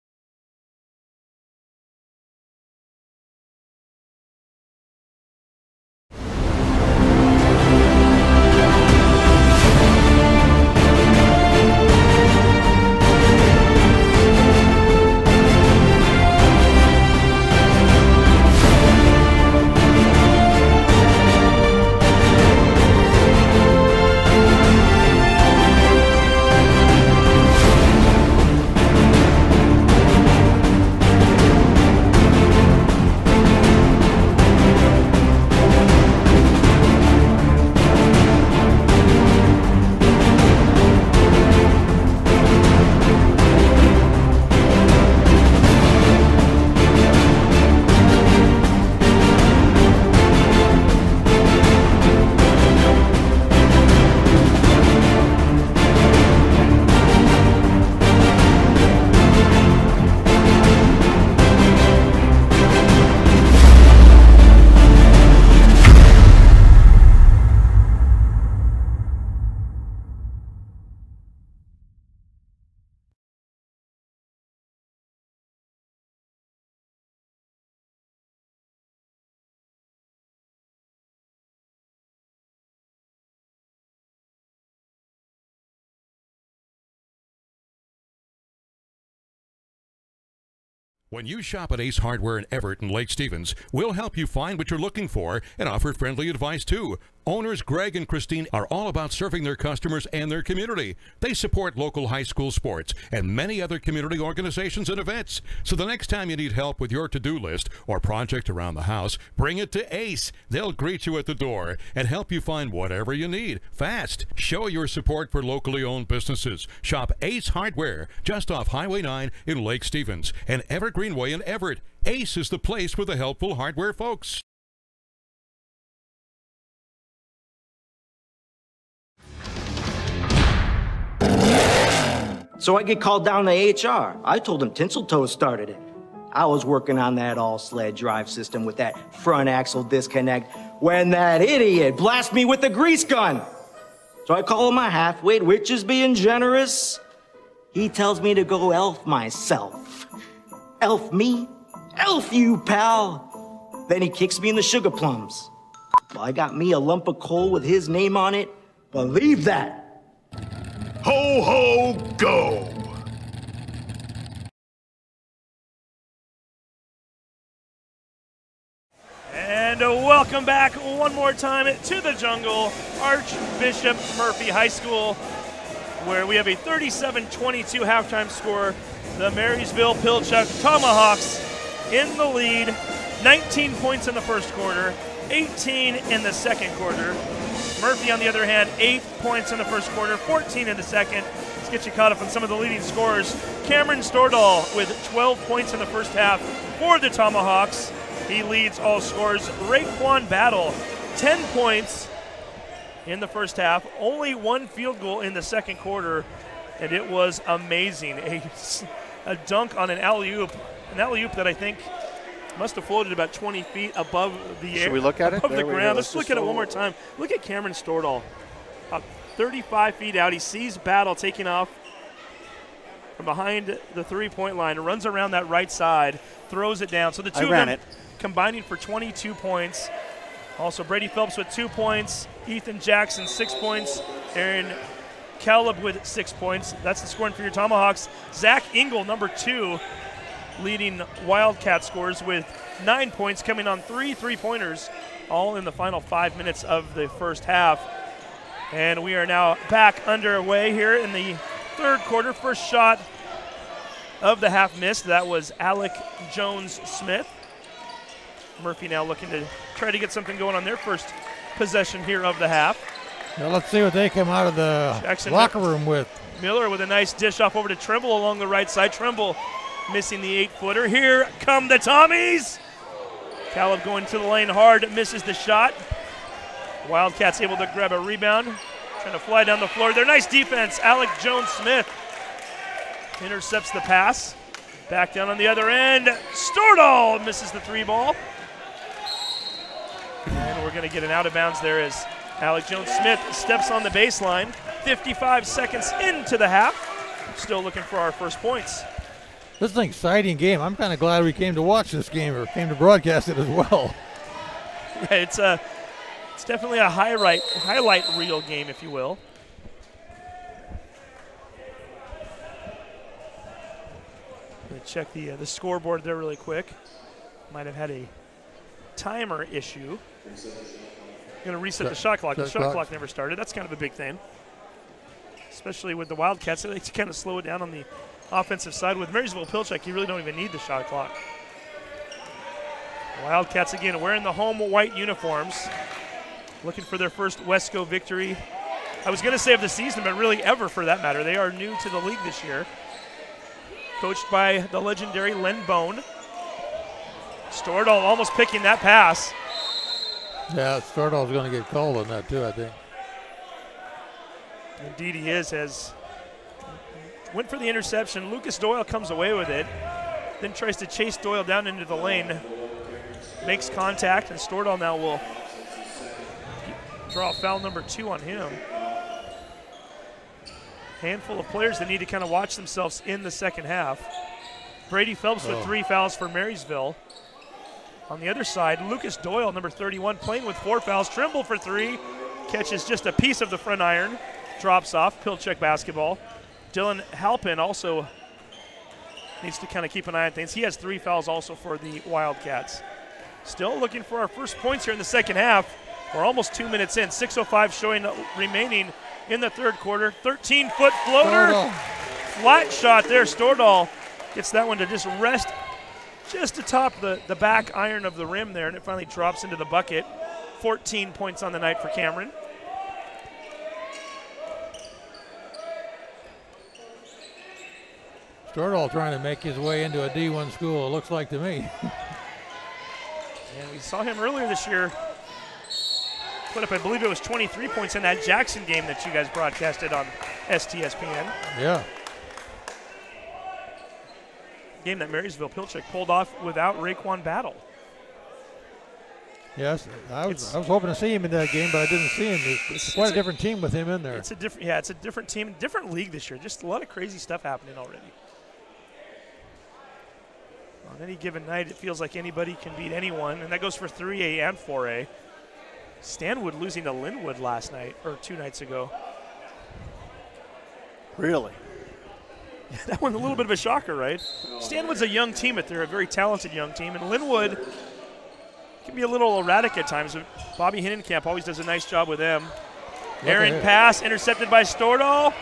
When you shop at Ace Hardware in Everett and Lake Stevens, we'll help you find what you're looking for and offer friendly advice too. Owners Greg and Christine are all about serving their customers and their community. They support local high school sports and many other community organizations and events. So the next time you need help with your to-do list or project around the house, bring it to Ace. They'll greet you at the door and help you find whatever you need fast. Show your support for locally owned businesses. Shop Ace Hardware just off Highway 9 in Lake Stevens and Evergreen Way in Everett. Ace is the place for the helpful hardware folks. So I get called down to HR. I told them Tinseltoes started it. I was working on that all-sled drive system with that front axle disconnect when that idiot blasted me with a grease gun. So I call him a half-wit, which is being generous. He tells me to go elf myself. Elf me? Elf you, pal. Then he kicks me in the sugar plums. Well, I got me a lump of coal with his name on it. Believe that. Ho, ho, go! And welcome back one more time to the jungle, Archbishop Murphy High School, where we have a 37-22 halftime score. The Marysville-Pilchuck Tomahawks in the lead, 19 points in the first quarter, 18 in the second quarter. Murphy, on the other hand, 8 points in the first quarter, 14 in the second. Let's get you caught up on some of the leading scorers. Cameron Stordahl with 12 points in the first half for the Tomahawks. He leads all scorers. Raekwon Battle, 10 points in the first half, only one field goal in the second quarter, and it was amazing. A dunk on an alley-oop that I think must have floated about 20 feet above the air. Should we look at it? Above the ground. Let's look at it one slow. more time. Look at Cameron Stordahl. 35 feet out. He sees Battle taking off from behind the three-point line, runs around that right side, throws it down. So the two of them combining for 22 points. Also Brady Phelps with 2 points, Ethan Jackson 6 points, Aaron Caleb with 6 points. That's the scoring for your Tomahawks. Zach Engel, number 2, leading Wildcat scores with 9 points, coming on 3 three-pointers, all in the final 5 minutes of the first half. And we are now back underway here in the third quarter. First shot of the half missed. That was Alec Jones-Smith. Murphy now looking to try to get something going on their first possession here of the half. Now let's see what they come out of the locker room with. Miller with a nice dish off over to Trimble along the right side. Trimble missing the 8-footer. Here come the Tommies. Caleb going to the lane hard, misses the shot. Wildcats able to grab a rebound, trying to fly down the floor. Their nice defense. Alec Jones-Smith intercepts the pass. Back down on the other end. Stordahl misses the 3-ball. And we're going to get an out of bounds there as Alec Jones-Smith steps on the baseline. 55 seconds into the half. Still looking for our first points. This is an exciting game. I'm kind of glad we came to watch this game or came to broadcast it as well. Yeah, it's definitely a highlight reel game, if you will. Let me check the scoreboard there really quick. Might have had a timer issue. Going to reset the shot clock. The shot clock never started. That's kind of a big thing, especially with the Wildcats. They kind of slow it down on the offensive side. With Marysville-Pilchuck, you really don't even need the shot clock. Wildcats again wearing the home white uniforms, looking for their first Wesco victory. I was going to say of the season, but really ever for that matter. They are new to the league this year. Coached by the legendary Len Bone. Stordahl almost picking that pass. Yeah, Stordahl's going to get called on that too, I think. Indeed he is, as went for the interception. Lucas Doyle comes away with it, then tries to chase Doyle down into the lane. Makes contact, and Stordahl now will draw foul number 2 on him. Handful of players that need to kind of watch themselves in the second half. Brady Phelps with 3 fouls for Marysville. On the other side, Lucas Doyle, number 31, playing with 4 fouls. Trimble for 3, catches just a piece of the front iron, drops off. Pilchuck basketball. Dylan Halpin also needs to kind of keep an eye on things. He has 3 fouls also for the Wildcats. Still looking for our first points here in the second half. We're almost 2 minutes in. 6:05 showing remaining in the third quarter. 13-foot floater. Stordahl. Flat shot there. Stordahl gets that one to just rest just atop the back iron of the rim there, and it finally drops into the bucket. 14 points on the night for Cameron. Stordahl trying to make his way into a D1 school, it looks like to me. And we saw him earlier this year put up, I believe it was 23 points in that Jackson game that you guys broadcasted on STSPN. Yeah. Game that Marysville Pilchuck pulled off without Raekwon Battle. Yes, I was hoping to see him in that game, but I didn't see him. It's quite a different team with him in there. It's a different team, different league this year. Just a lot of crazy stuff happening already. On any given night, it feels like anybody can beat anyone, and that goes for 3A and 4A. Stanwood losing to Linwood last night, or 2 nights ago. Really? That one a little bit of a shocker, right? Stanwood's a young team, but they're a very talented young team, and Linwood can be a little erratic at times. Bobby Hinnenkamp always does a nice job with them. Aaron pass intercepted by Stordahl.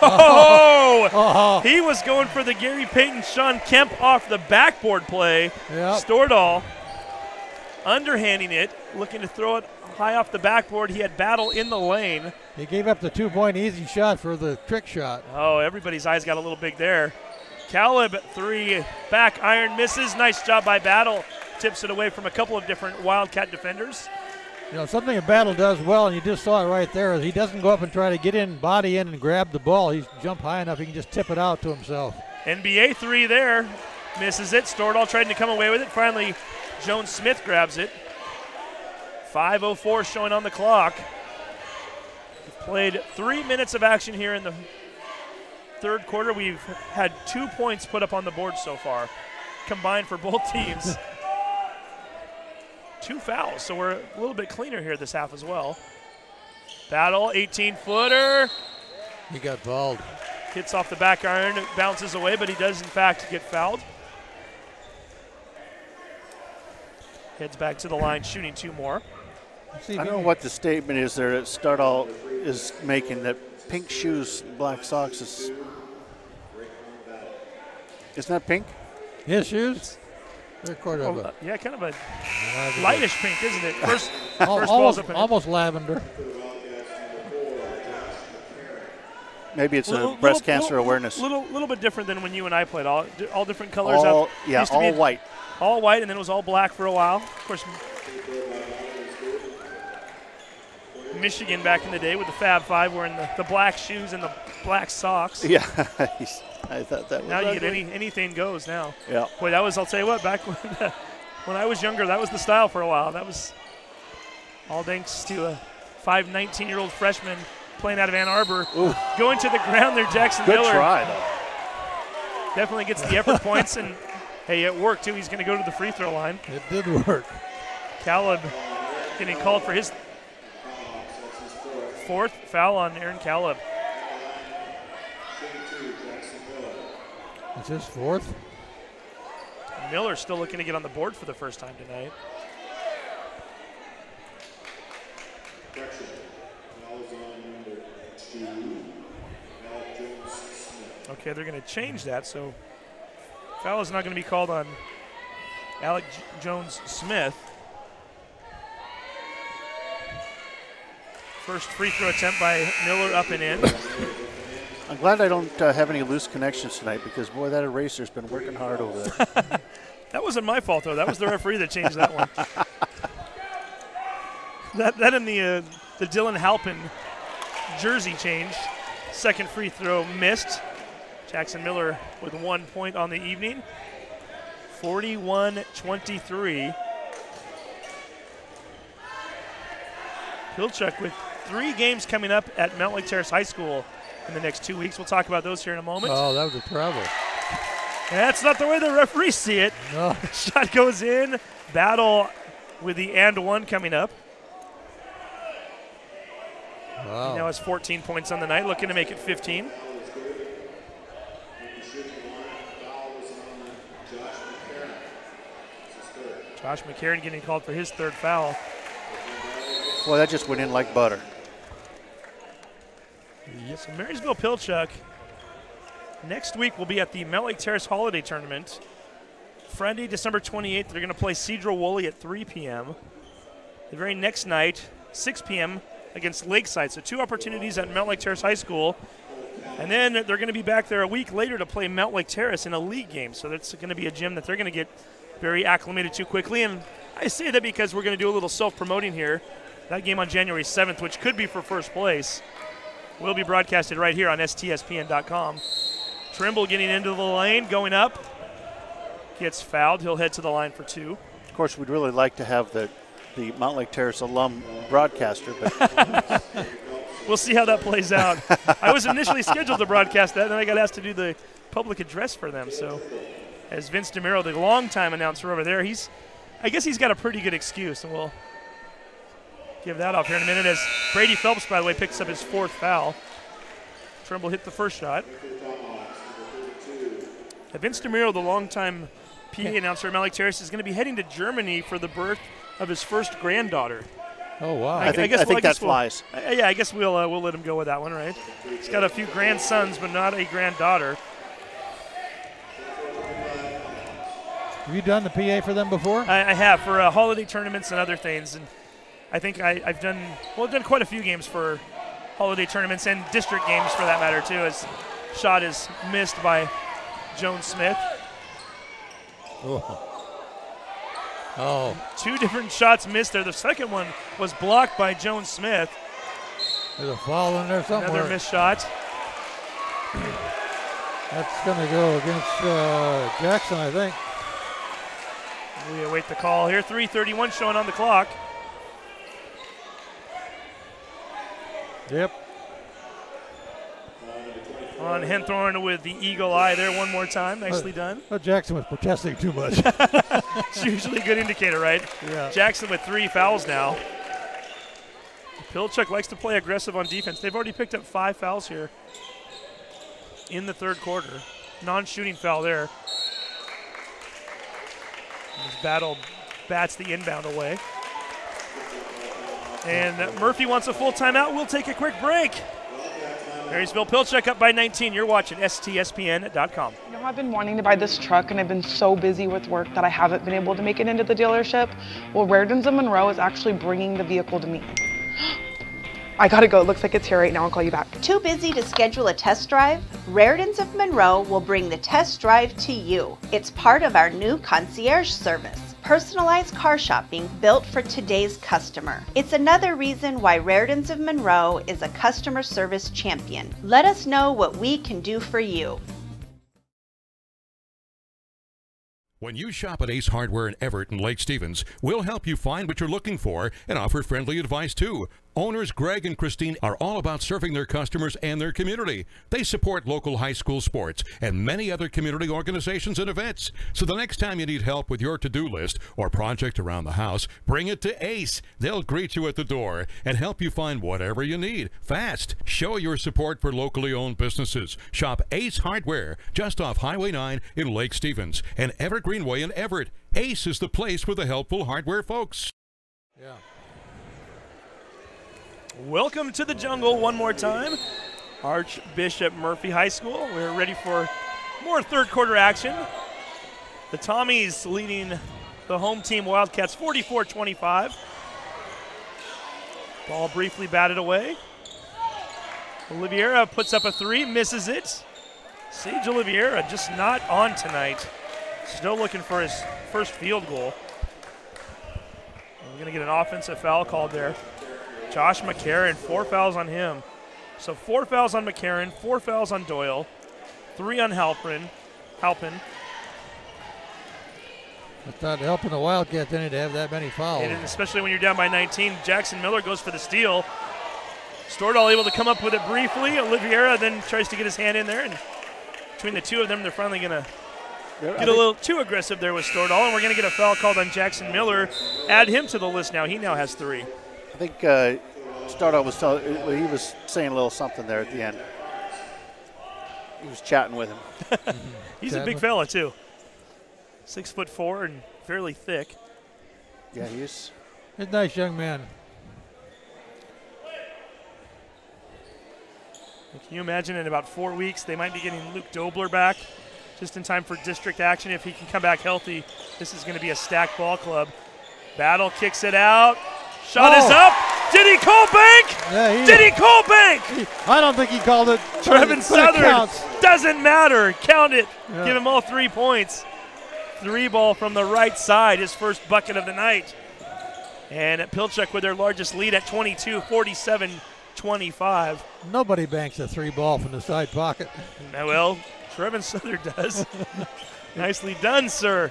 Oh! He was going for the Gary Payton, Sean Kemp off the backboard play. Yep. Stordahl underhanding it, looking to throw it high off the backboard. He had Battle in the lane. He gave up the 2-point easy shot for the trick shot. Oh, everybody's eyes got a little big there. Caleb, 3, back iron, misses. Nice job by Battle. Tips it away from a couple of different Wildcat defenders. You know, something a Battle does well, and you just saw it right there, is he doesn't go up and try to get in, body in, and grab the ball. He's jumped high enough, he can just tip it out to himself. NBA 3 there. Misses it. Stordahl trying to come away with it. Finally, Jones Smith grabs it. 5:04 showing on the clock. We've played 3 minutes of action here in the third quarter. We've had 2 points put up on the board so far, combined for both teams. 2 fouls, so we're a little bit cleaner here this half as well. Battle, 18-footer. He got fouled. Hits off the back iron, bounces away, but he does in fact get fouled. Heads back to the line, shooting 2 more. I don't know what the statement is there that Stordahl is making, that pink shoes, black socks is. Isn't that pink? His shoes? They're kind of yeah, kind of a lightish pink, isn't it? First almost, almost lavender. Maybe it's a breast cancer awareness. Little bit different than when you and I played. All different colors. All white. All white, and then it was all black for a while. Of course, Michigan back in the day with the Fab Five wearing the black shoes and the black socks. Yeah, I thought that was now ugly. you get anything goes now. Yeah. Boy, that was, I'll tell you what, back when I was younger, that was the style for a while. That was all thanks to a 19-year-old freshman playing out of Ann Arbor. Ooh. Going to the ground there, Jackson Miller. Good try, though. Definitely gets the effort points, and hey, it worked too. He's going to go to the free throw line. It did work. Caleb getting called for his 4th foul on Aaron Caleb. It's his 4th. Miller still looking to get on the board for the first time tonight. Okay, they're going to change that, so foul is not going to be called on Alec Jones Smith. First free throw attempt by Miller, up and in. I'm glad I don't have any loose connections tonight, because, boy, that eraser's been working hard over there. That wasn't my fault, though. That was the referee that changed that one. that and the Dylan Halpin jersey change. Second free throw missed. Jackson Miller with 1 point on the evening. 41-23. Pilchuck with 3 games coming up at Mount Lake Terrace High School in the next 2 weeks. We'll talk about those here in a moment. Oh, that was a travel. That's not the way the referees see it. No. Shot goes in. Battle with the and 1 coming up. Wow. He now has 14 points on the night, looking to make it 15. Josh McCarron getting called for his 3rd foul. Boy, that just went in like butter. Yes, so Marysville Pilchuck next week will be at the Mount Lake Terrace Holiday Tournament. Friday, December 28th, they're going to play Cedro Woolley at 3 p.m. The very next night, 6 p.m. against Lakeside. So 2 opportunities at Mount Lake Terrace High School. And then they're going to be back there a week later to play Mount Lake Terrace in a league game. So that's going to be a gym that they're going to get very acclimated to quickly. And I say that because we're going to do a little self-promoting here. That game on January 7th, which could be for first place, will be broadcasted right here on STSPN.com. Trimble getting into the lane, going up. Gets fouled. He'll head to the line for 2. Of course, we'd really like to have the Mount Lake Terrace alum broadcaster, but we'll see how that plays out. I was initially scheduled to broadcast that, and then I got asked to do the public address for them. So as Vince DeMiro, the longtime announcer over there, I guess he's got a pretty good excuse, and we'll give that off here in a minute as Brady Phelps, by the way, picks up his 4th foul. Trimble hit the first shot. Vince DeMiro, the longtime PA announcer at Mount Lake Terrace, is going to be heading to Germany for the birth of his first granddaughter. Oh, wow. I think that flies. Yeah, I guess we'll let him go with that one, right? He's got a few grandsons, but not a granddaughter. Have you done the PA for them before? I have, for holiday tournaments and other things. And I think I've done quite a few games for holiday tournaments and district games for that matter, too, as shot is missed by Joan Smith. Oh. 2 different shots missed there. The second one was blocked by Joan Smith. There's a foul in there somewhere. Another missed shot. That's going to go against Jackson, I think. We await the call here. 3:31 showing on the clock. Yep. On Henthorn with the eagle eye there one more time. Nicely done. Well, Jackson was protesting too much. It's usually a good indicator, right? Yeah. Jackson with 3 fouls now. Pilchuck likes to play aggressive on defense. They've already picked up 5 fouls here in the 3rd quarter. Non-shooting foul there. This battle bats the inbound away. And Murphy wants a full timeout. We'll take a quick break. Marysville Pilchuck up by 19. You're watching STSPN.com. You know, I've been wanting to buy this truck, and I've been so busy with work that I haven't been able to make it into the dealership. Well, Rairdens of Monroe is actually bringing the vehicle to me. I gotta go. It looks like it's here right now. I'll call you back. Too busy to schedule a test drive? Rairdens of Monroe will bring the test drive to you. It's part of our new concierge service. Personalized car shopping built for today's customer. It's another reason why Rairdens of Monroe is a customer service champion. Let us know what we can do for you. When you shop at Ace Hardware in Everett and Lake Stevens, we'll help you find what you're looking for and offer friendly advice too. Owners Greg and Christine are all about serving their customers and their community. They support local high school sports and many other community organizations and events. So the next time you need help with your to-do list or project around the house, bring it to Ace. They'll greet you at the door and help you find whatever you need fast. Show your support for locally owned businesses. Shop Ace Hardware just off Highway 9 in Lake Stevens and Everett Greenway in Everett. Ace is the place for the helpful hardware folks. Yeah. Welcome to the jungle one more time. Archbishop Murphy High School. We're ready for more 3rd quarter action. The Tommies leading the home team Wildcats 44-25. Ball briefly batted away. Oliveira puts up a 3, misses it. Sage Oliveira just not on tonight. Still looking for his first field goal. We're going to get an offensive foul called there. Josh McCarron, 4 fouls on him. So 4 fouls on McCarron, 4 fouls on Doyle, 3 on Halpin. I thought helping the Wildcats didn't have that many fouls. And especially when you're down by 19. Jackson Miller goes for the steal. Stordahl able to come up with it briefly. Oliveira then tries to get his hand in there. And between the 2 of them, they're finally going to get a little too aggressive there with Stordahl. And we're going to get a foul called on Jackson Miller. Add him to the list now. He now has 3. I think Stardahl he was saying a little something there at the end. He was chatting with him. He's a big fella too. 6'4" and fairly thick. Yeah, he's a nice young man. Can you imagine in about 4 weeks they might be getting Luke Dobler back just in time for district action? If he can come back healthy, this is going to be a stacked ball club. Battle kicks it out. Shot is up. Did he call bank? Yeah, Did he call bank? I don't think he called it. Trevin Southern. Doesn't matter. Count it. Yeah. Give him all 3 points. 3 ball from the right side, his first bucket of the night. And Pilchuck with their largest lead at 22, 47-25. Nobody banks a 3 ball from the side pocket. Well, Trevin Southern does. Nicely done, sir.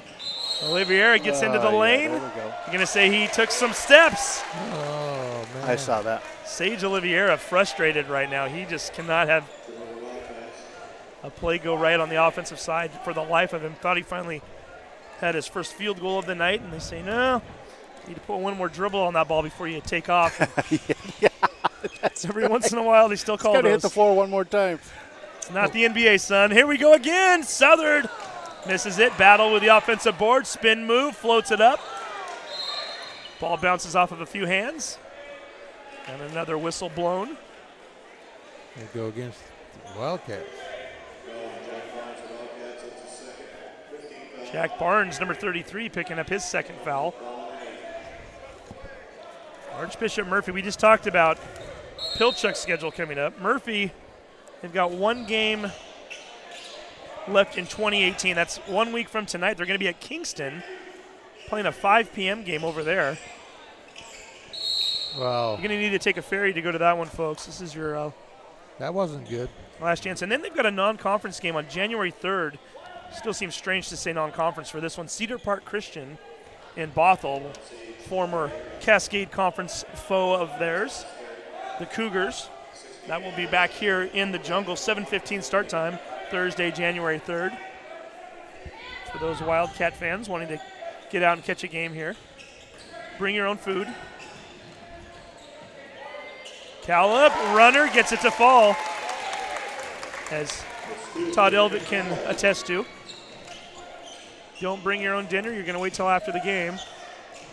Oliveira gets into the lane. There we go. You're going to say he took some steps. Oh, man. I saw that. Sage Oliveira frustrated right now. He just cannot have a play go right on the offensive side for the life of him. Thought he finally had his first field goal of the night, and they say, no, you need to put one more dribble on that ball before you take off. Every once in a while, they still call those. Got to hit the floor one more time. It's not the NBA, son. Here we go again. Southern misses it. Battle with the offensive board. Spin move. Floats it up. Ball bounces off of a few hands. And another whistle blown. They go against the Wildcats. Jack Barnes, number 33, picking up his second foul. Archbishop Murphy, we just talked about Pilchuck's schedule coming up. Murphy, they've got 1 game left in 2018. That's 1 week from tonight. They're going to be at Kingston playing a 5 p.m. game over there. Wow. You're going to need to take a ferry to go to that one, folks. This is your that wasn't good. Last chance. And then they've got a non-conference game on January 3rd. Still seems strange to say non-conference for this one. Cedar Park Christian in Bothell, former Cascade Conference foe of theirs. The Cougars. That will be back here in the jungle. 7:15 start time, Thursday, January 3rd. For those Wildcat fans wanting to get out and catch a game here. Bring your own food. Caleb, runner, gets it to fall. As Todd Elvitt can attest to. Don't bring your own dinner. You're going to wait till after the game.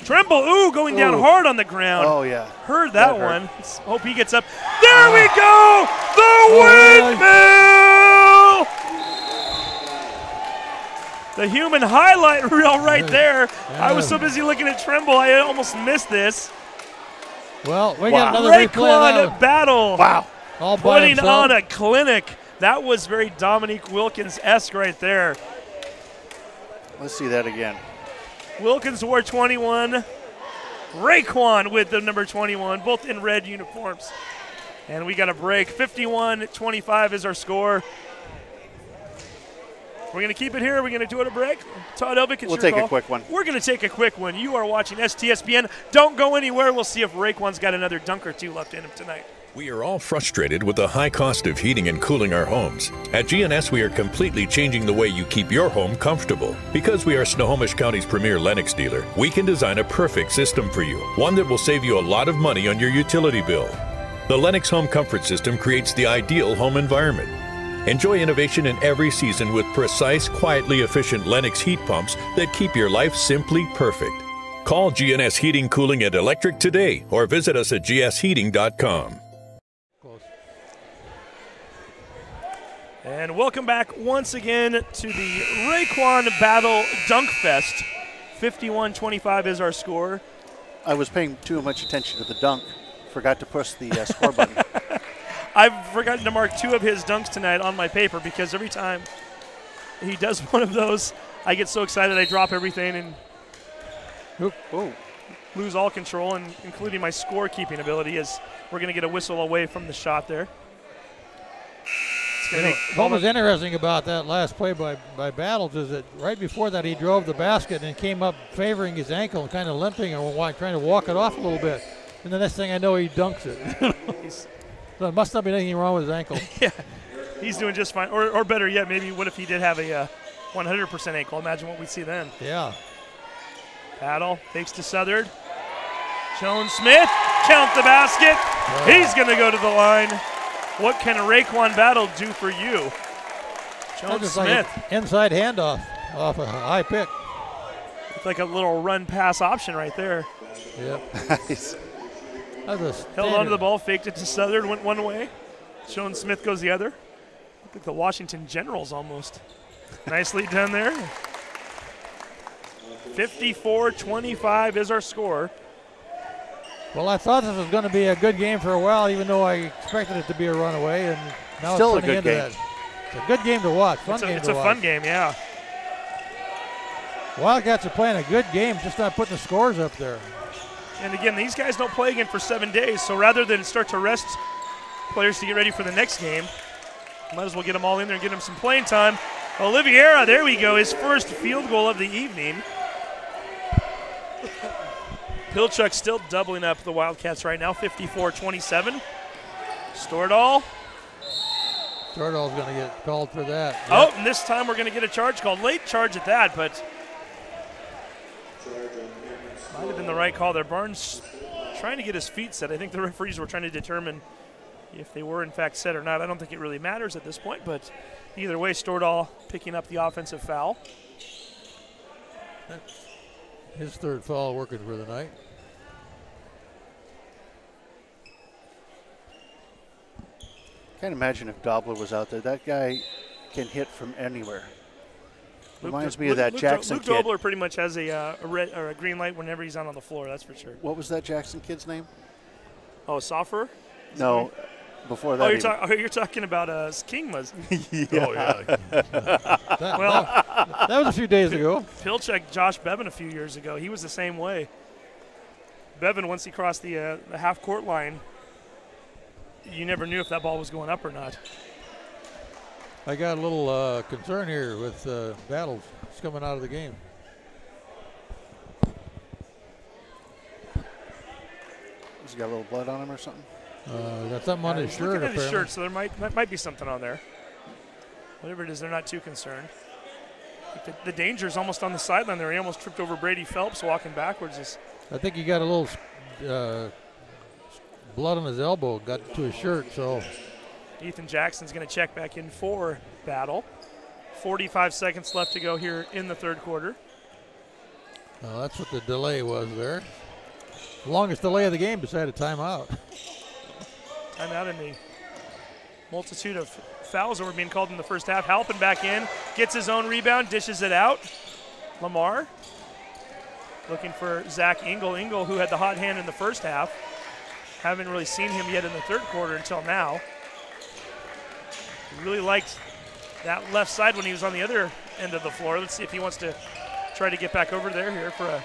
Tremble, going down hard on the ground. Oh, yeah. Heard that one. Let's hope he gets up. There we go! The windmill! The human highlight reel right there. I was so busy looking at Tremble, I almost missed this. Well, we got another replay. Raekwon Battle. Wow. All by Putting himself. on a clinic. That was very Dominique Wilkins-esque right there. Let's see that again. Wilkins wore 21. Raekwon with the number 21, both in red uniforms. And we got a break. 51-25 is our score. We're going to keep it here. We're going to do it a break. Todd Elvick, it's We'll your take call. a quick one. We're going to take a quick one. You are watching STSPN. Don't go anywhere. We'll see if Raekwon's got another dunk or two left in him tonight. We are all frustrated with the high cost of heating and cooling our homes. At GNS, we are completely changing the way you keep your home comfortable. Because we are Snohomish County's premier Lennox dealer, we can design a perfect system for you, one that will save you a lot of money on your utility bill. The Lennox Home Comfort System creates the ideal home environment. Enjoy innovation in every season with precise, quietly efficient Lennox heat pumps that keep your life simply perfect. Call GNS Heating, Cooling, and Electric today or visit us at gsheating.com. And welcome back once again to the Raekwon Battle Dunk Fest. 51-25 is our score. I was paying too much attention to the dunk. Forgot to push the score button. I've forgotten to mark 2 of his dunks tonight on my paper because every time he does one of those, I get so excited I drop everything and lose all control, and including my scorekeeping ability, as we're going to get a whistle away from the shot there. What was interesting about that last play by Battles is that right before that he drove the basket and came up favoring his ankle and kind of limping and trying to walk it off a little bit. And the next thing I know, he dunks it. So there must not be anything wrong with his ankle. Yeah, he's doing just fine. Or better yet, maybe what if he did have a 100% ankle? Imagine what we'd see then. Yeah. Battle, fakes to Southard. Jones Smith, count the basket. Oh. He's going to go to the line. What can Raekwon Battle do for you? Jones Smith. Like inside handoff off a high pick. It's like a little run pass option right there. Yep. Nice. Held onto the ball, faked it to Southern, went one way. Joan Smith goes the other. Look like the Washington Generals almost. Nice lead down there. 54-25 is our score. Well, I thought this was going to be a good game for a while, even though I expected it to be a runaway, and now Still it's a good game. that. It's a good game to watch. It's a fun game, yeah. Wildcats are playing a good game, just not putting the scores up there. And again, these guys don't play again for 7 days, so rather than start to rest players to get ready for the next game, might as well get them all in there and get them some playing time. Oliveira, there we go, his first field goal of the evening. Pilchuk still doubling up the Wildcats right now, 54-27. Stordahl. Stordahl's going to get called for that. Oh, and this time we're going to get a charge called. Late charge at that, but might have been the right call there. Barnes trying to get his feet set. I think the referees were trying to determine if they were in fact set or not. I don't think it really matters at this point, but either way, Stordahl picking up the offensive foul. His third foul working for the night. Can't imagine if Dobler was out there. That guy can hit from anywhere. Reminds me of that Jackson Luke kid. Dobler pretty much has a red or a green light whenever he's out on the floor. That's for sure. What was that Jackson kid's name? Oh, Soffer? No, before that. You're talking about King was. Yeah. Oh yeah. That was a few days ago. Pilchuk, Josh Bevan a few years ago. He was the same way. Bevan, once he crossed the half-court line, you never knew if that ball was going up or not. I got a little concern here with Battles. It's coming out of the game. Has he got a little blood on him or something? Got something on his shirt. Looking at his apparently. shirt, so there might be something on there. Whatever it is, they're not too concerned. The danger is almost on the sideline there. He almost tripped over Brady Phelps walking backwards. I think he got a little blood on his elbow, got to his shirt, so. Ethan Jackson's going to check back in for Battle. 45 seconds left to go here in the third quarter. That's what the delay was there. The longest delay of the game beside a timeout. Timeout in the multitude of fouls that were being called in the first half. Halpin back in, gets his own rebound, dishes it out. Lamar looking for Zach Engel. Engel, who had the hot hand in the first half. Haven't really seen him yet in the third quarter until now. Really liked that left side when he was on the other end of the floor. Let's see if he wants to try to get back over there here for a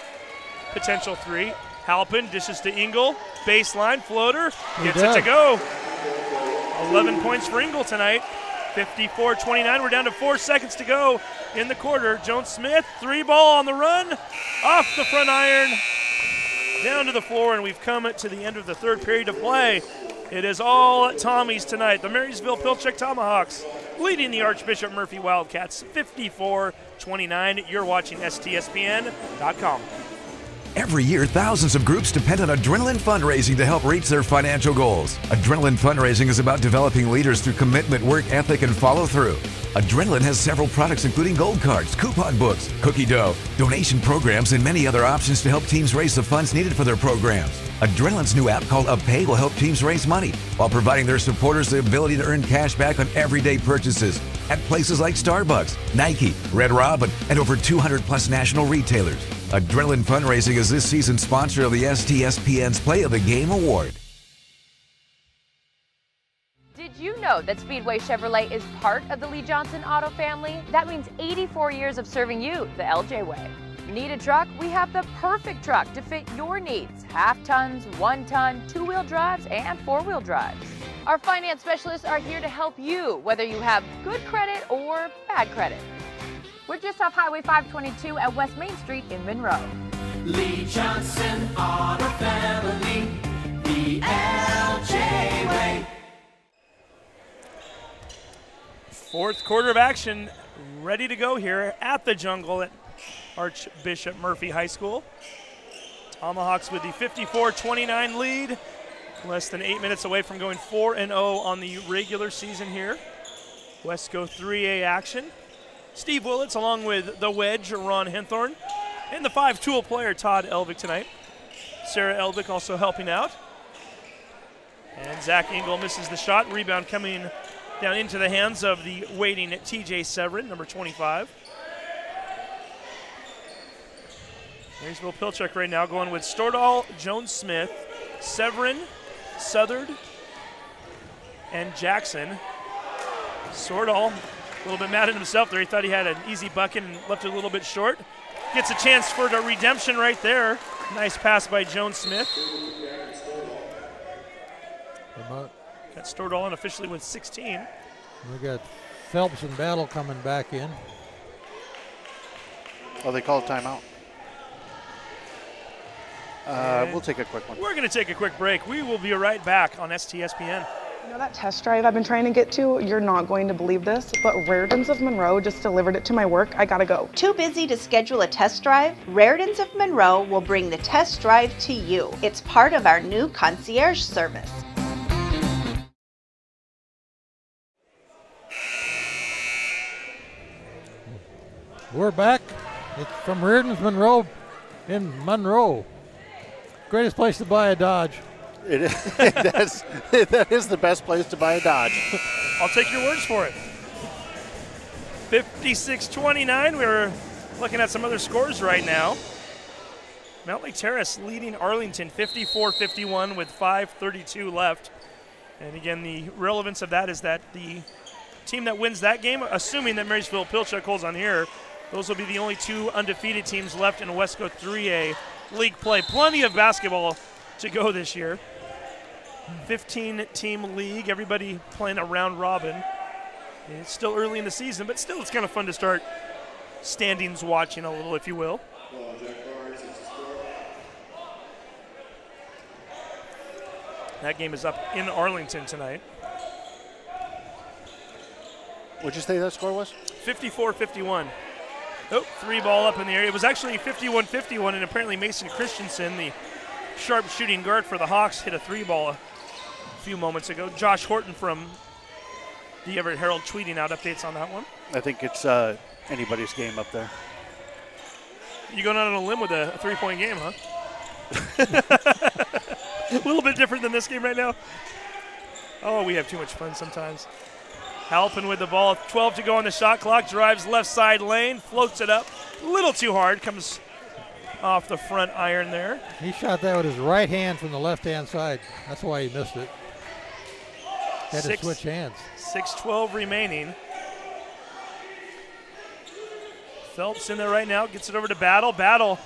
potential three. Halpin dishes to Engel. Baseline floater. Gets it to go. 11 points for Engel tonight. 54-29. We're down to 4 seconds to go in the quarter. Jones Smith, three ball on the run. Off the front iron. Down to the floor, and we've come to the end of the third period of play. It is all Tommies tonight. The Marysville Pilchuck Tomahawks leading the Archbishop Murphy Wildcats 54-29. You're watching STSPN.com. Every year, thousands of groups depend on Adrenaline Fundraising to help reach their financial goals. Adrenaline Fundraising is about developing leaders through commitment, work ethic, and follow-through. Adrenaline has several products including gold cards, coupon books, cookie dough, donation programs, and many other options to help teams raise the funds needed for their programs. Adrenaline's new app called UpPay will help teams raise money while providing their supporters the ability to earn cash back on everyday purchases at places like Starbucks, Nike, Red Robin, and over 200 plus national retailers. Adrenaline Fundraising is this season's sponsor of the STSPN's Play of the Game Award. Did you know that Speedway Chevrolet is part of the Lee Johnson Auto family? That means 84 years of serving you the LJ way. Need a truck? We have the perfect truck to fit your needs. Half tons, 1 ton, 2-wheel drives, and 4-wheel drives. Our finance specialists are here to help you, whether you have good credit or bad credit. We're just off Highway 522 at West Main Street in Monroe. Lee Johnson Auto Family, the LJ way. Fourth quarter of action ready to go here at the Jungle at Archbishop Murphy High School. Tomahawks with the 54-29 lead. Less than 8 minutes away from going 4-0 on the regular season here. Wesco 3A action. Steve Willits along with the wedge, Ron Henthorn, and the 5-tool player, Todd Elvick tonight. Sarah Elvick also helping out. And Zach Engel misses the shot. Rebound coming down into the hands of the waiting TJ Severin, number 25. Marysville Pilchuck right now going with Stordahl, Jones-Smith, Severin, Southard, and Jackson. Stordahl, a little bit mad at himself there. He thought he had an easy bucket and left it a little bit short. Gets a chance for the redemption right there. Nice pass by Jones-Smith. Got Stordahl in officially with 16. We got Phelps and Battle coming back in. Oh, they called timeout. We'll take a quick one. We're going to take a quick break. We will be right back on STSPN. You know that test drive I've been trying to get to? You're not going to believe this, but Raritan's of Monroe just delivered it to my work. I gotta go. Too busy to schedule a test drive? Raritan's of Monroe will bring the test drive to you. It's part of our new concierge service. We're back. It's from Raritan's Monroe in Monroe. Greatest place to buy a Dodge. It is. That is the best place to buy a Dodge. I'll take your words for it. 56-29. We're looking at some other scores right now. Mount Lake Terrace leading Arlington 54-51 with 5:32 left. And again, the relevance of that is that the team that wins that game, assuming that Marysville Pilchuck holds on here, those will be the only two undefeated teams left in Wesco 3A league play. Plenty of basketball to go this year. 15-team league, everybody playing a round robin. It's still early in the season, but still it's kind of fun to start standings watching a little, if you will. That game is up in Arlington tonight. What'd you say that score was? 54-51. Oh, three ball up in the area. It was actually 51-51, and apparently Mason Christensen, the sharp shooting guard for the Hawks, hit a three ball a few moments ago. Josh Horton from the Everett Herald tweeting out updates on that one. I think it's anybody's game up there. You going out on a limb with a three-point game, huh? A little bit different than this game right now. Oh, we have too much fun sometimes. Halpin with the ball, 12 to go on the shot clock, drives left side lane, floats it up, a little too hard, comes off the front iron there. He shot that with his right hand from the left-hand side. That's why he missed it. Had to switch hands. 6:12 remaining. Phelps in there right now, gets it over to Battle. Battle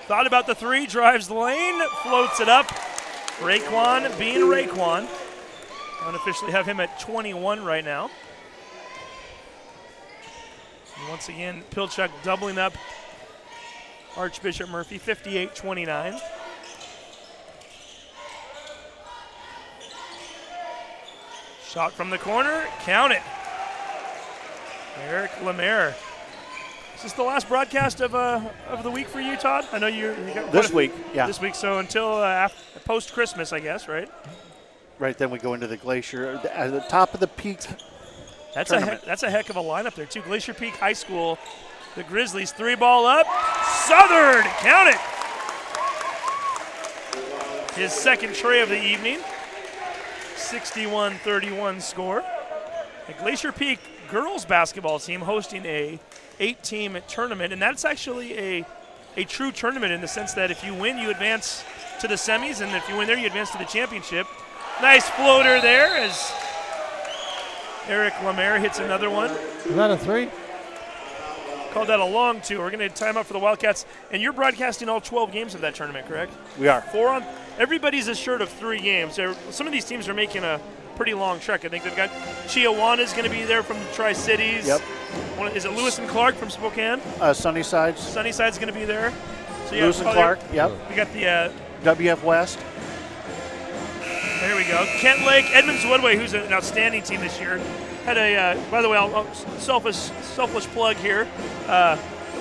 thought about the three, drives the lane, floats it up. Raekwon being Raekwon. Unofficially have him at 21 right now. And once again, Pilchuck doubling up Archbishop Murphy, 58-29. Shot from the corner, count it. Eric Lemaire. Is this the last broadcast of the week for you, Todd? I know you got this week, yeah. This week, so until post-Christmas, I guess, right? Right, then we go into the Glacier at the top of the peak. That's a heck of a lineup there, too. Glacier Peak High School, the Grizzlies, three ball up. Southern, count it. His second tray of the evening. 61-31 score. The Glacier Peak girls basketball team hosting a 8-team tournament, and that's actually a true tournament in the sense that if you win, you advance to the semis, and if you win there, you advance to the championship. Nice floater there as Eric Lemaire hits another one. Is that a three? Called that a long two. We're going to time out for the Wildcats. And you're broadcasting all 12 games of that tournament, correct? We are. Everybody's assured of 3 games. Some of these teams are making a pretty long trek. I think they've got Chiawana's going to be there from the Tri-Cities. Yep. Is it Lewis and Clark from Spokane? Sunnyside's. Sunnyside's going to be there. So Lewis and Clark, yep. We got the WF West. There we go. Kent Lake, Edmonds Woodway, who's an outstanding team this year. Had a, by the way, I'll selfish plug here.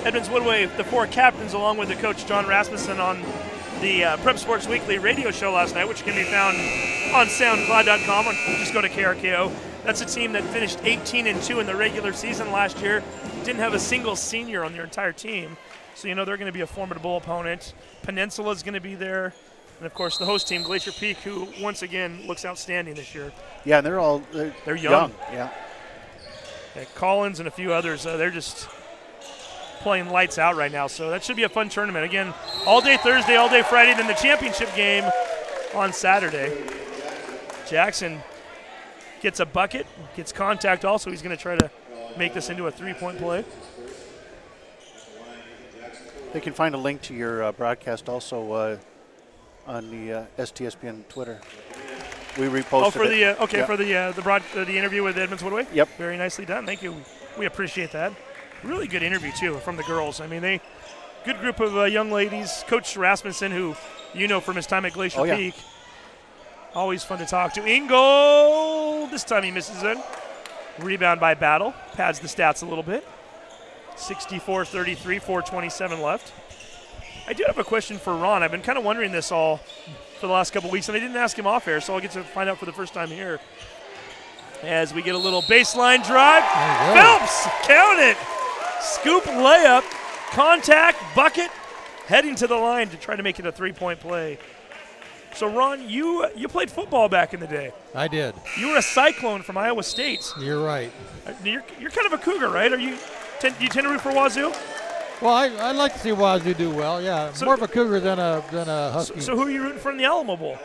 Edmonds Woodway, the 4 captains, along with the coach John Rasmussen on the Prep Sports Weekly radio show last night, which can be found on SoundCloud.com. Just go to KRKO. That's a team that finished 18-2 in the regular season last year. Didn't have a single senior on their entire team. So, you know, they're going to be a formidable opponent. Peninsula's going to be there. And, of course, the host team, Glacier Peak, who once again looks outstanding this year. Yeah, and they're young. Yeah. Collins and a few others, they're just playing lights out right now. So that should be a fun tournament. Again, all day Thursday, all day Friday, then the championship game on Saturday. Jackson gets a bucket, gets contact also. He's going to try to make this into a three-point play. They can find a link to your broadcast also on the STSPN Twitter. We reposted for it. For the interview with Edmonds Woodway. Yep. Very nicely done. Thank you. We appreciate that. Really good interview too from the girls. I mean, good group of young ladies. Coach Rasmussen, who you know from his time at Glacier Peak, always fun to talk to. Ingle, this time he misses it. Rebound by Battle, pads the stats a little bit. 64-33, 4:27 left. I do have a question for Ron. I've been kind of wondering this all for the last couple weeks, and I didn't ask him off air, so I'll get to find out for the first time here. As we get a little baseline drive. Phelps, count it. Scoop layup, contact, bucket, heading to the line to try to make it a three-point play. So, Ron, you played football back in the day. I did. You were a Cyclone from Iowa State. You're right. You're kind of a Cougar, right? Do you tend to root for Wazoo? Well, I'd like to see Wazoo do well, yeah. So, more of a Cougar than a Husky. So who are you rooting for in the Alamo Bowl?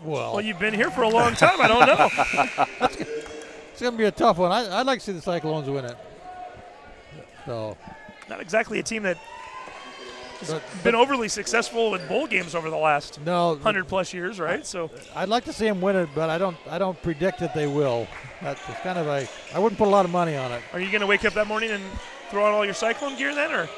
Well, you've been here for a long time. I don't know. It's going to be a tough one. I'd like to see the Cyclones win it. So, not exactly a team that has been overly successful in bowl games over the last 100+ years, right? So I'd like to see them win it, but I don't predict that they will. That's kind of I wouldn't put a lot of money on it. Are you going to wake up that morning and throw out all your Cyclone gear then, or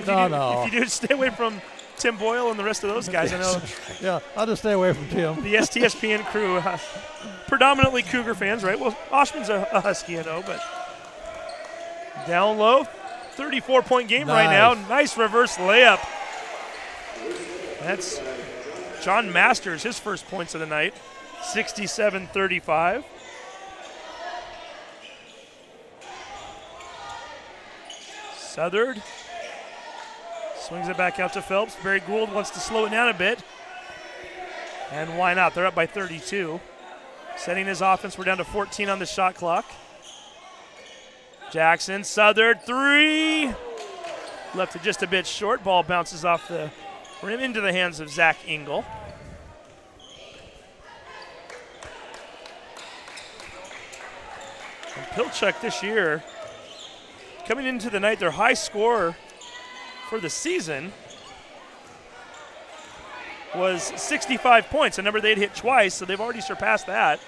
no? If you do, stay away from Tim Boyle and the rest of those guys. I know. Yeah, I'll just stay away from Tim. The STSPN crew, predominantly Cougar fans, right? Well, Oshman's a Husky, I know, but down low, 34-point game right now. Nice reverse layup. That's John Masters, his first points of the night, 67-35. Southard swings it back out to Phelps. Barry Gould wants to slow it down a bit. And why not? They're up by 32. Setting his offense, we're down to 14 on the shot clock. Jackson, Southard, three. Left it just a bit short. Ball bounces off the rim into the hands of Zach Engel. And Pilchuck this year, coming into the night, their high scorer for the season was 65 points, a number they'd hit twice, so they've already surpassed that.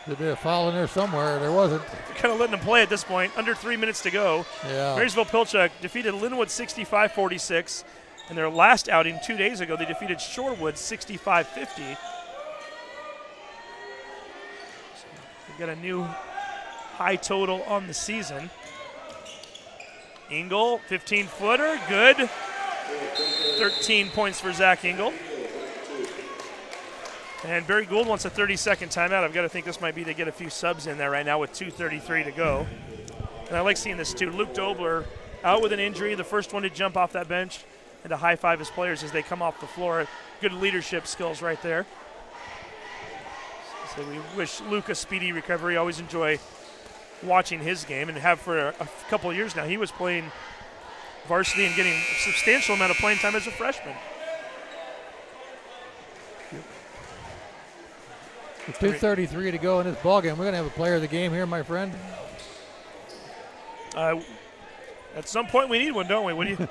There'd be a foul in there somewhere. There wasn't. They're kind of letting them play at this point. Under 3 minutes to go. Yeah. Marysville Pilchuck defeated Linwood 65-46. And their last outing 2 days ago, they defeated Shorewood 65-50. So they've got a new high total on the season. Engel, 15-footer, good. 13 points for Zach Engel. And Barry Gould wants a 30-second timeout. I've got to think this might be to get a few subs in there right now with 2:33 to go. And I like seeing this too. Luke Dobler out with an injury, the first one to jump off that bench and to high-five his players as they come off the floor. Good leadership skills right there. So we wish Luke a speedy recovery. Always enjoy watching his game and have for a couple of years now. He was playing varsity and getting a substantial amount of playing time as a freshman. With 2:33 to go in this ballgame, we're going to have a player of the game here, my friend. At some point we need one, don't we? What do you?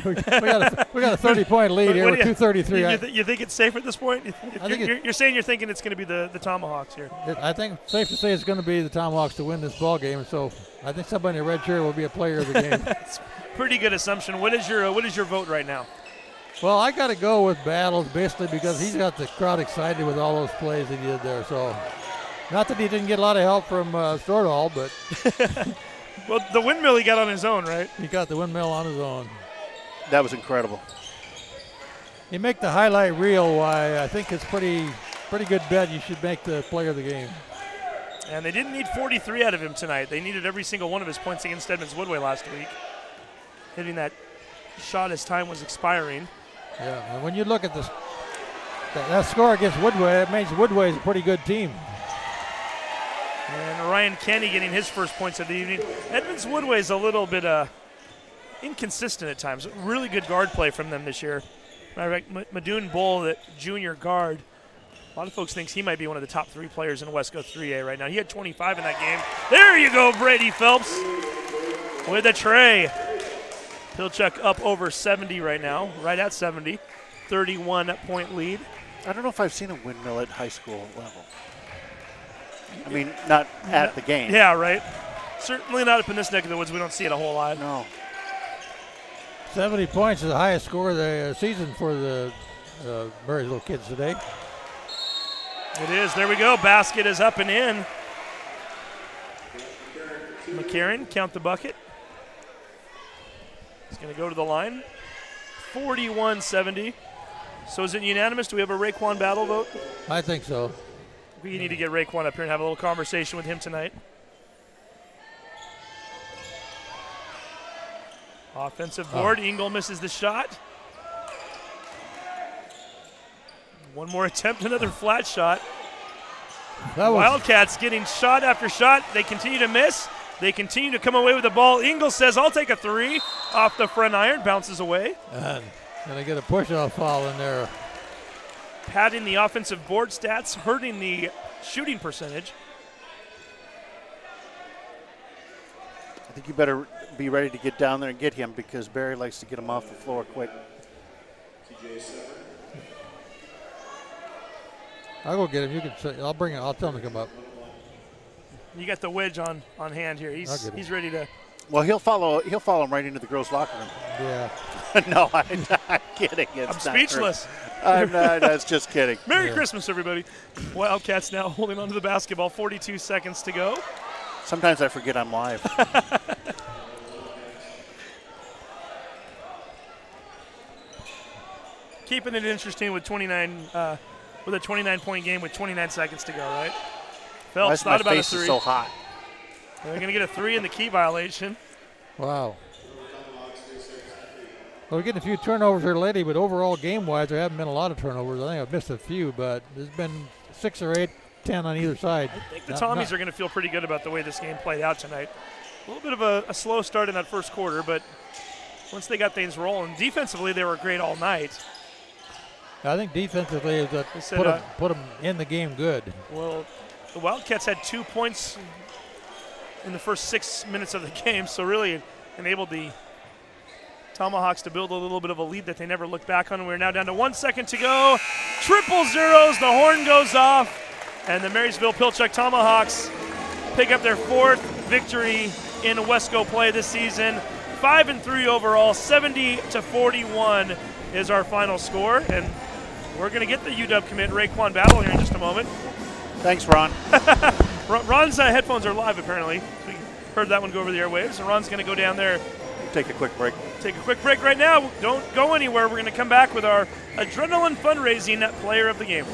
we got a 30-point lead here with 2:33. You think it's safe at this point? You're saying you're thinking it's going to be the Tomahawks here. I think it's safe to say it's going to be the Tomahawks to win this ball game. So I think somebody in a red shirt will be a player of the game. That's a pretty good assumption. What is your vote right now? Well, I got to go with Battles basically because he's got the crowd excited with all those plays that he did there. So not that he didn't get a lot of help from Stordahl, but well, the windmill he got on his own, right? He got the windmill on his own. That was incredible. You make the highlight reel, why I think it's pretty good bet you should make the player of the game. And they didn't need 43 out of him tonight. They needed every single one of his points against Edmonds Woodway last week. Hitting that shot as time was expiring. Yeah, and when you look at this, that score against Woodway, it makes Woodway a pretty good team. And Ryan Kenny getting his first points of the evening. Edmonds Woodway is a little bit inconsistent at times. Really good guard play from them this year. Madoon Bull, the junior guard, a lot of folks think he might be one of the top 3 players in Wesco 3A right now. He had 25 in that game. There you go, Brady Phelps with a tray. Pilchuck up over 70 right now, right at 70. 31-point lead. I don't know if I've seen a windmill at high school level. I mean, not at the game. Yeah, right. Certainly not up in this neck of the woods. We don't see it a whole lot. No. 70 points is the highest score of the season for the Marysville kids today. It is. There we go. Basket is up and in. McCarron, count the bucket. He's going to go to the line. 41-70. So is it unanimous? Do we have a Raekwon battle vote? I think so. We need to get Raekwon up here and have a little conversation with him tonight. Offensive board. Engel misses the shot. One more attempt, another flat shot. Wildcats getting shot after shot. They continue to miss. They continue to come away with the ball. Engel says, I'll take a 3 off the front iron. Bounces away. And they get a push-off foul in there. Padding the offensive board stats, hurting the shooting percentage. I think you better be ready to get down there and get him because Barry likes to get him off the floor quick. I'll go get him. You can say, I'll bring it. I'll tell him to come up. You got the wedge on hand here. He's ready to. Well, he'll follow him right into the girls' locker room. Yeah. No, I'm kidding. I'm speechless. That's just kidding. Merry Christmas, everybody. Wildcats now holding on to the basketball. 42 seconds to go. Sometimes I forget I'm live. Keeping it interesting with 29, with a 29-point game with 29 seconds to go, right? Phelps thought about a 3. Is so hot. They're going to get a 3 in the key violation. Wow. Well, we're getting a few turnovers here lately, but overall game-wise, there haven't been a lot of turnovers. I think I've missed a few, but there's been 6 or 8, 10 on either side. I think the Tommies are going to feel pretty good about the way this game played out tonight. A little bit of a slow start in that first quarter, but once they got things rolling, defensively they were great all night. I think defensively is put them in the game good. Well, the Wildcats had 2 points in the first 6 minutes of the game, so really enabled the Tomahawks to build a little bit of a lead that they never looked back on. We're now down to 1 second to go. Triple zeros, the horn goes off, and the Marysville Pilchuck Tomahawks pick up their 4th victory in Wesco play this season. 5-3 overall, 70-41 is our final score, and we're going to get the UW commit Raekwon battle here in just a moment. Thanks, Ron. Ron's headphones are live, apparently. We heard that one go over the airwaves, and Ron's going to go down there. Take a quick break. Take a quick break right now. Don't go anywhere. We're going to come back with our Adrenaline Fundraising Player of the Game.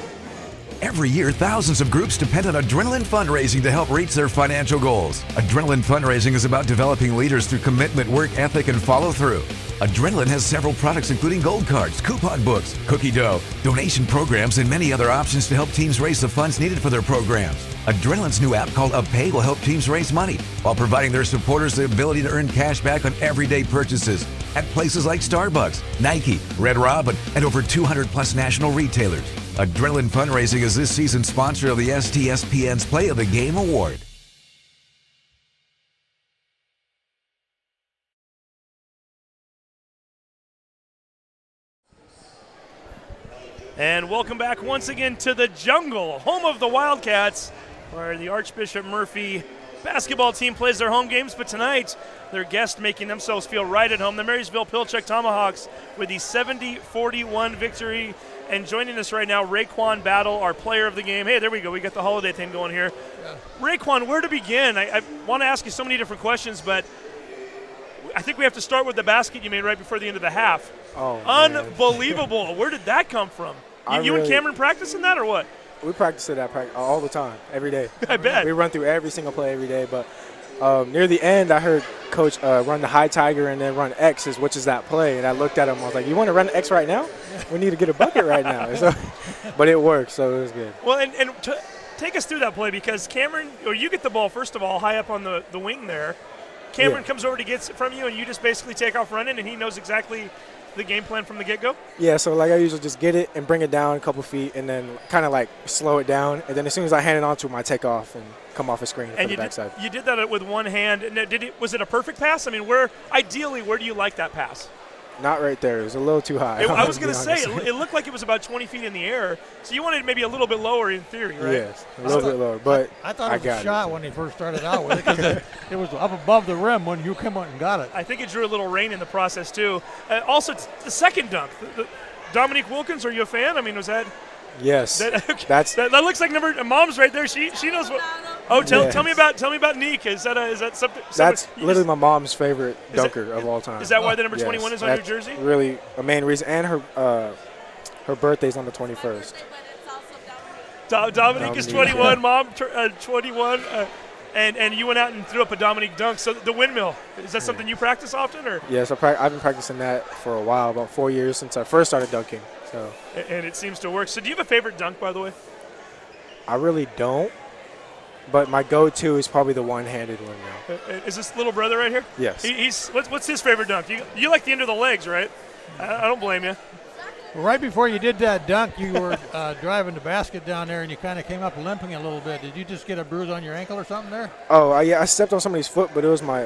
Every year, thousands of groups depend on Adrenaline Fundraising to help reach their financial goals. Adrenaline Fundraising is about developing leaders through commitment, work ethic, and follow-through. Adrenaline has several products including gold cards, coupon books, cookie dough, donation programs, and many other options to help teams raise the funds needed for their programs. Adrenaline's new app called UpPay will help teams raise money while providing their supporters the ability to earn cash back on everyday purchases at places like Starbucks, Nike, Red Robin, and over 200+ national retailers. Adrenaline Fundraising is this season's sponsor of the STSPN's Play of the Game Award. And welcome back once again to the jungle, home of the Wildcats, where the Archbishop Murphy basketball team plays their home games. But tonight, their guests making themselves feel right at home, the Marysville Pilchuck Tomahawks, with the 70-41 victory. And joining us right now, Raekwon Battle, our player of the game. Hey, there we go. We got the holiday thing going here. Yeah. Raekwon, where to begin? I want to ask you so many different questions, but I think we have to start with the basket you made right before the end of the half. Oh, unbelievable. Man. Where did that come from? You and Cameron practicing that or what? We practice it all the time, every day. I bet. We run through every single play every day, but Near the end, I heard Coach run the high tiger and then run X, which is that play. And I looked at him. I was like, "You want to run X right now? We need to get a bucket right now." So, but it worked, so it was good. Well, and take us through that play, because Cameron, or you get the ball first of all high up on the wing there. Cameron comes over to get it from you, and you just basically take off running, and he knows exactly the game plan from the get-go? Yeah, so like I usually just get it and bring it down a couple feet and then kind of like slow it down. And then as soon as I hand it on to him, I take off and come off the screen for the backside. You did that with one hand. Was it a perfect pass? I mean, ideally, where do you like that pass? Not right there. It was a little too high. I was going to say, it looked like it was about 20 feet in the air. So you wanted maybe a little bit lower in theory, right? Yes, a little bit lower. But I thought it was a shot when he first started out with it, because it was up above the rim when you came out and got it. I think it drew a little rain in the process, too. Also, the second dunk. Dominique Wilkins, are you a fan? I mean, was that? Yes. That looks like Mom's right there. She knows what. Oh, tell me about Neek. Is that something? That's literally my mom's favorite dunker of all time. Is that why the number 21 is on your jersey? Really a main reason, and her birthday's on the 21st. Dominique is 21. Mom 21. And you went out and threw up a Dominique dunk. So the windmill, is that something you practice often, or? Yes, I've been practicing that for a while, about 4 years since I first started dunking. So. And it seems to work. So do you have a favorite dunk, by the way? I really don't, but my go-to is probably the one-handed one now. Is this little brother right here? Yes. What's his favorite dunk? You like the end of the legs, right? I don't blame you. Well, right before you did that dunk, you were driving the basket down there, and you kind of came up limping a little bit. Did you just get a bruise on your ankle or something there? Oh, yeah, I stepped on somebody's foot, but it was my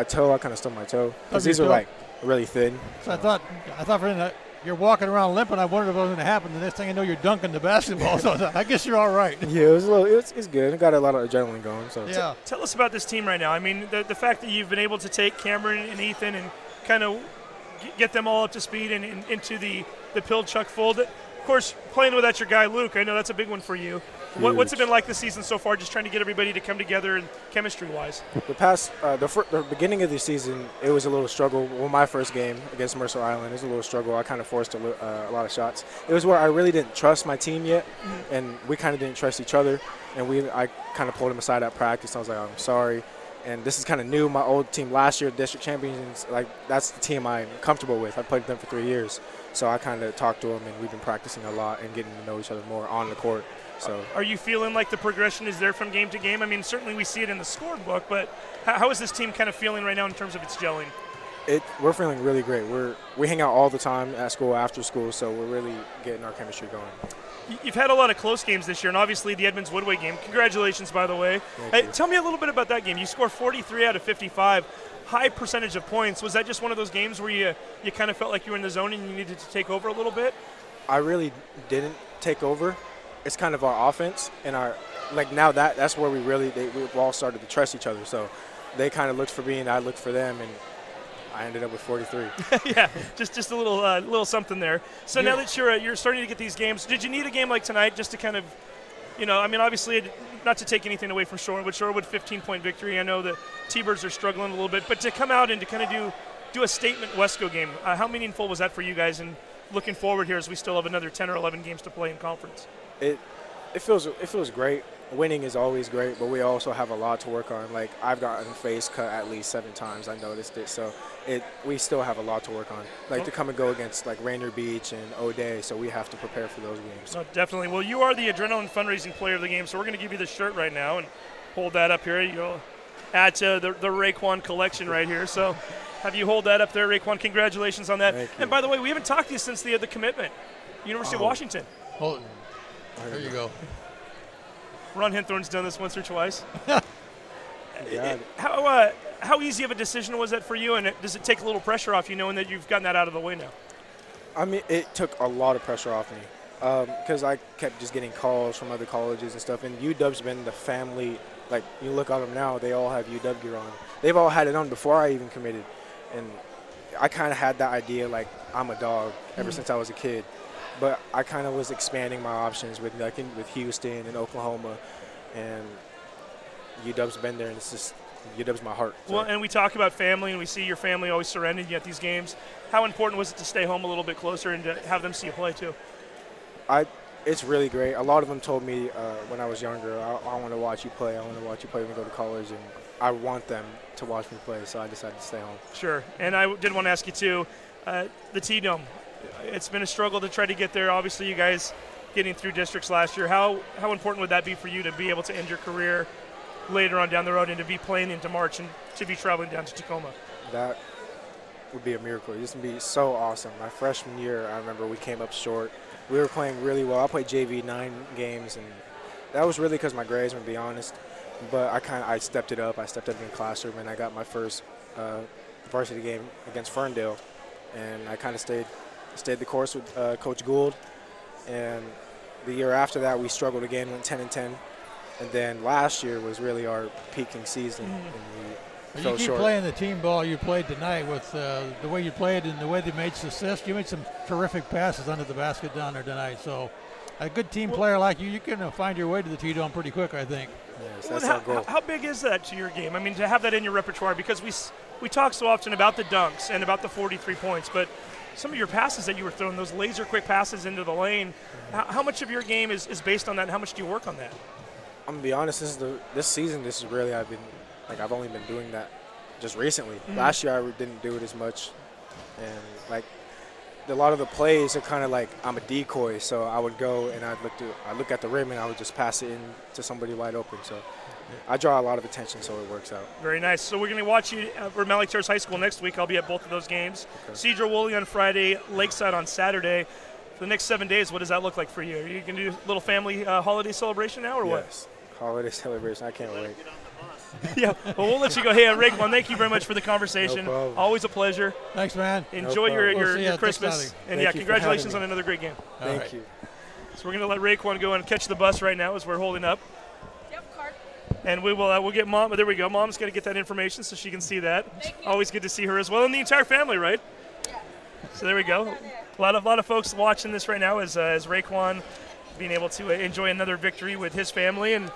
toe. I kind of stubbed my toe because these are like really thin. So I thought for a minute, you're walking around limping. I wondered if it was going to happen. The next thing I know, you're dunking the basketball. So I guess you're all right. Yeah, it's good. It got a lot of adrenaline going. So yeah. Tell us about this team right now. I mean, the fact that you've been able to take Cameron and Ethan and kind of get them all up to speed and into the Pilchuck fold. Of course, playing without your guy Luke, I know that's a big one for you. What's it been like this season so far, just trying to get everybody to come together and chemistry-wise? The beginning of the season, it was a little struggle. Well, my first game against Mercer Island, it was a little struggle. I kind of forced a lot of shots. It was where I really didn't trust my team yet, and we kind of didn't trust each other. And I kind of pulled him aside at practice. I was like, I'm sorry. And this is kind of new. My old team last year, district champions, that's the team I'm comfortable with. I played with them for 3 years. So I kind of talked to them, and we've been practicing a lot and getting to know each other more on the court. So, are you feeling like the progression is there from game to game? I mean, certainly we see it in the scorebook, but how is this team kind of feeling right now in terms of its gelling? We're feeling really great. We hang out all the time at school, after school, so we're really getting our chemistry going. You've had a lot of close games this year, and obviously the Edmonds-Woodway game. Congratulations, by the way. Tell me a little bit about that game. You scored 43 out of 55, high percentage of points. Was that just one of those games where you kind of felt like you were in the zone and you needed to take over a little bit? I really didn't take over. It's kind of our offense, and now that's where we've all started to trust each other. So they kind of looked for me, and I looked for them, and I ended up with 43. Yeah, just a little something there. So now that you're starting to get these games, did you need a game like tonight just to kind of, I mean, obviously not to take anything away from Shorewood, 15-point victory. I know the T-Birds are struggling a little bit, but to come out and to kind of do a statement Wesco game, how meaningful was that for you guys? And looking forward here as we still have another 10 or 11 games to play in conference. It feels great. Winning is always great, but we also have a lot to work on. Like, I've gotten face cut at least 7 times. I noticed it. So we still have a lot to work on. Like, to come and go against like Rainier Beach and O'Day, so we have to prepare for those games. No, definitely. Well, you are the Adrenaline Fundraising Player of the game, so we're going to give you the shirt right now and hold that up here. You'll add to the Raekwon collection right here. So have you hold that up there, Raekwon. Congratulations on that. And by the way, we haven't talked to you since the commitment. University of Washington. Holton. There you go. Ron Hinthorn's done this once or twice. Yeah. How easy of a decision was that for you, and does it take a little pressure off you knowing that you've gotten that out of the way now? I mean, it took a lot of pressure off me because I kept just getting calls from other colleges and stuff, and UW's been the family. Like, you look at them now, they all have UW gear on. They've all had it on before I even committed, and I kind of had that idea, like, I'm a dog ever since I was a kid. But I kind of was expanding my options with Houston and Oklahoma, and UW's been there, and it's just UW's my heart. So. Well, and we talk about family, and we see your family always surrounding you at these games. How important was it to stay home a little bit closer and to have them see you play too? It's really great. A lot of them told me when I was younger, I want to watch you play. I want to watch you play when you go to college, and I want them to watch me play, so I decided to stay home. Sure. And I did want to ask you, too, the T-Dome. It's been a struggle to try to get there. Obviously, you guys getting through districts last year. How important would that be for you to be able to end your career later on down the road and to be playing into March and to be traveling down to Tacoma? That would be a miracle. It used to be so awesome. My freshman year, I remember we came up short. We were playing really well. I played JV 9 games, and that was really because my grades, to be honest. But I stepped it up. I stepped up in the classroom, and I got my first varsity game against Ferndale. And I kind of stayed the course with Coach Gould. And the year after that, we struggled again, went 10-10. And then last year was really our peaking season. And we fell you keep short. playing the team ball you played tonight with the way you played and the way they made assists. You made some terrific passes under the basket down there tonight. So a good team player like you can find your way to the T-Dome pretty quick, I think. Yes, that's our goal. How big is that to your game? I mean, to have that in your repertoire, because we talk so often about the dunks and about the 43 points, but some of your passes that you were throwing, those laser quick passes into the lane, how much of your game is based on that, and how much do you work on that? I'm gonna be honest. This season. This is really I've only been doing that just recently. Last year I didn't do it as much, and a lot of the plays are kind of like I'm a decoy. So I would go and I look at the rim and I would just pass it in to somebody wide open. So I draw a lot of attention, so it works out. Very nice. So we're going to watch you for Mount Lake Terrace High School next week. I'll be at both of those games. Okay. Cedar Woolley on Friday, Lakeside on Saturday. For the next 7 days, what does that look like for you? Are you going to do a little family holiday celebration now, or what? Yes, holiday celebration. I can't wait. Yeah, well, we'll let you go. Hey, Raekwon, thank you very much for the conversation. No problem. Always a pleasure. Thanks, man. Enjoy your Christmas. And Thank congratulations on another great game. Thank you. So we're going to let Raekwon go and catch the bus right now as we're holding up. Yep, card. And we'll get Mom. There we go. Mom's going to get that information so she can see that. Always good to see her as well, and the entire family, right? Yeah. So there we go. A lot of folks watching this right now as Raekwon being able to enjoy another victory with his family and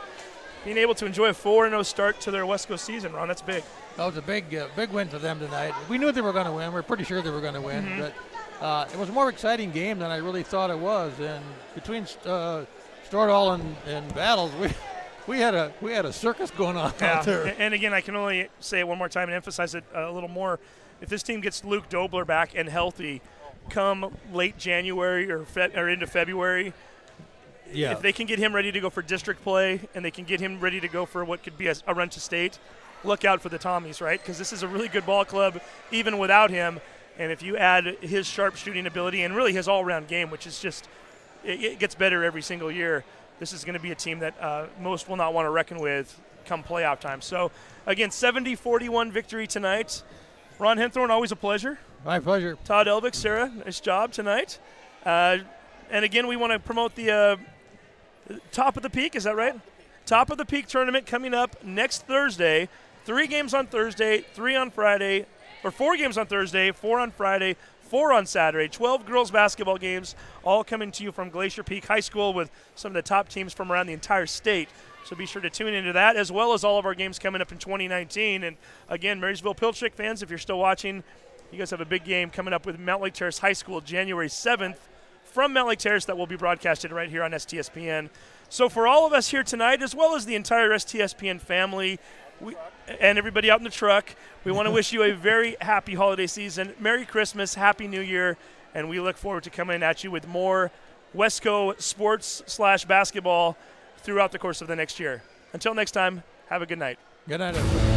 being able to enjoy a 4-0 start to their West Coast season. Ron, that's big. That was a big win for them tonight. We knew they were going to win. We're pretty sure they were going to win, but it was a more exciting game than I really thought it was. And between Stordahl and Battles, we had a circus going on out there. And again, I can only say it one more time and emphasize it a little more. If this team gets Luke Dobler back and healthy, come late January or into February. Yeah. If they can get him ready to go for district play and they can get him ready to go for what could be a run to state, look out for the Tommies, right? Because this is a really good ball club even without him. And if you add his sharp shooting ability and really his all-around game, which is just it gets better every single year, this is going to be a team that most will not want to reckon with come playoff time. So, again, 70-41 victory tonight. Ron Henthorn, always a pleasure. My pleasure. Todd Elvick, Sarah, nice job tonight. And, again, we want to promote the Top of the Peak, is that right? Top of the Peak tournament coming up next Thursday. 3 games on Thursday, 3 on Friday, or 4 games on Thursday, 4 on Friday, 4 on Saturday. 12 girls basketball games, all coming to you from Glacier Peak High School with some of the top teams from around the entire state. So be sure to tune into that, as well as all of our games coming up in 2019. And again, Marysville-Pilchuck fans, if you're still watching, you guys have a big game coming up with Mount Lake Terrace High School January 7th from Mount Lake Terrace that will be broadcasted right here on STSPN. So for all of us here tonight, as well as the entire STSPN family and everybody out in the truck, we want to wish you a very happy holiday season. Merry Christmas, Happy New Year, and we look forward to coming at you with more Wesco sports/basketball throughout the course of the next year. Until next time, have a good night. Good night, everybody.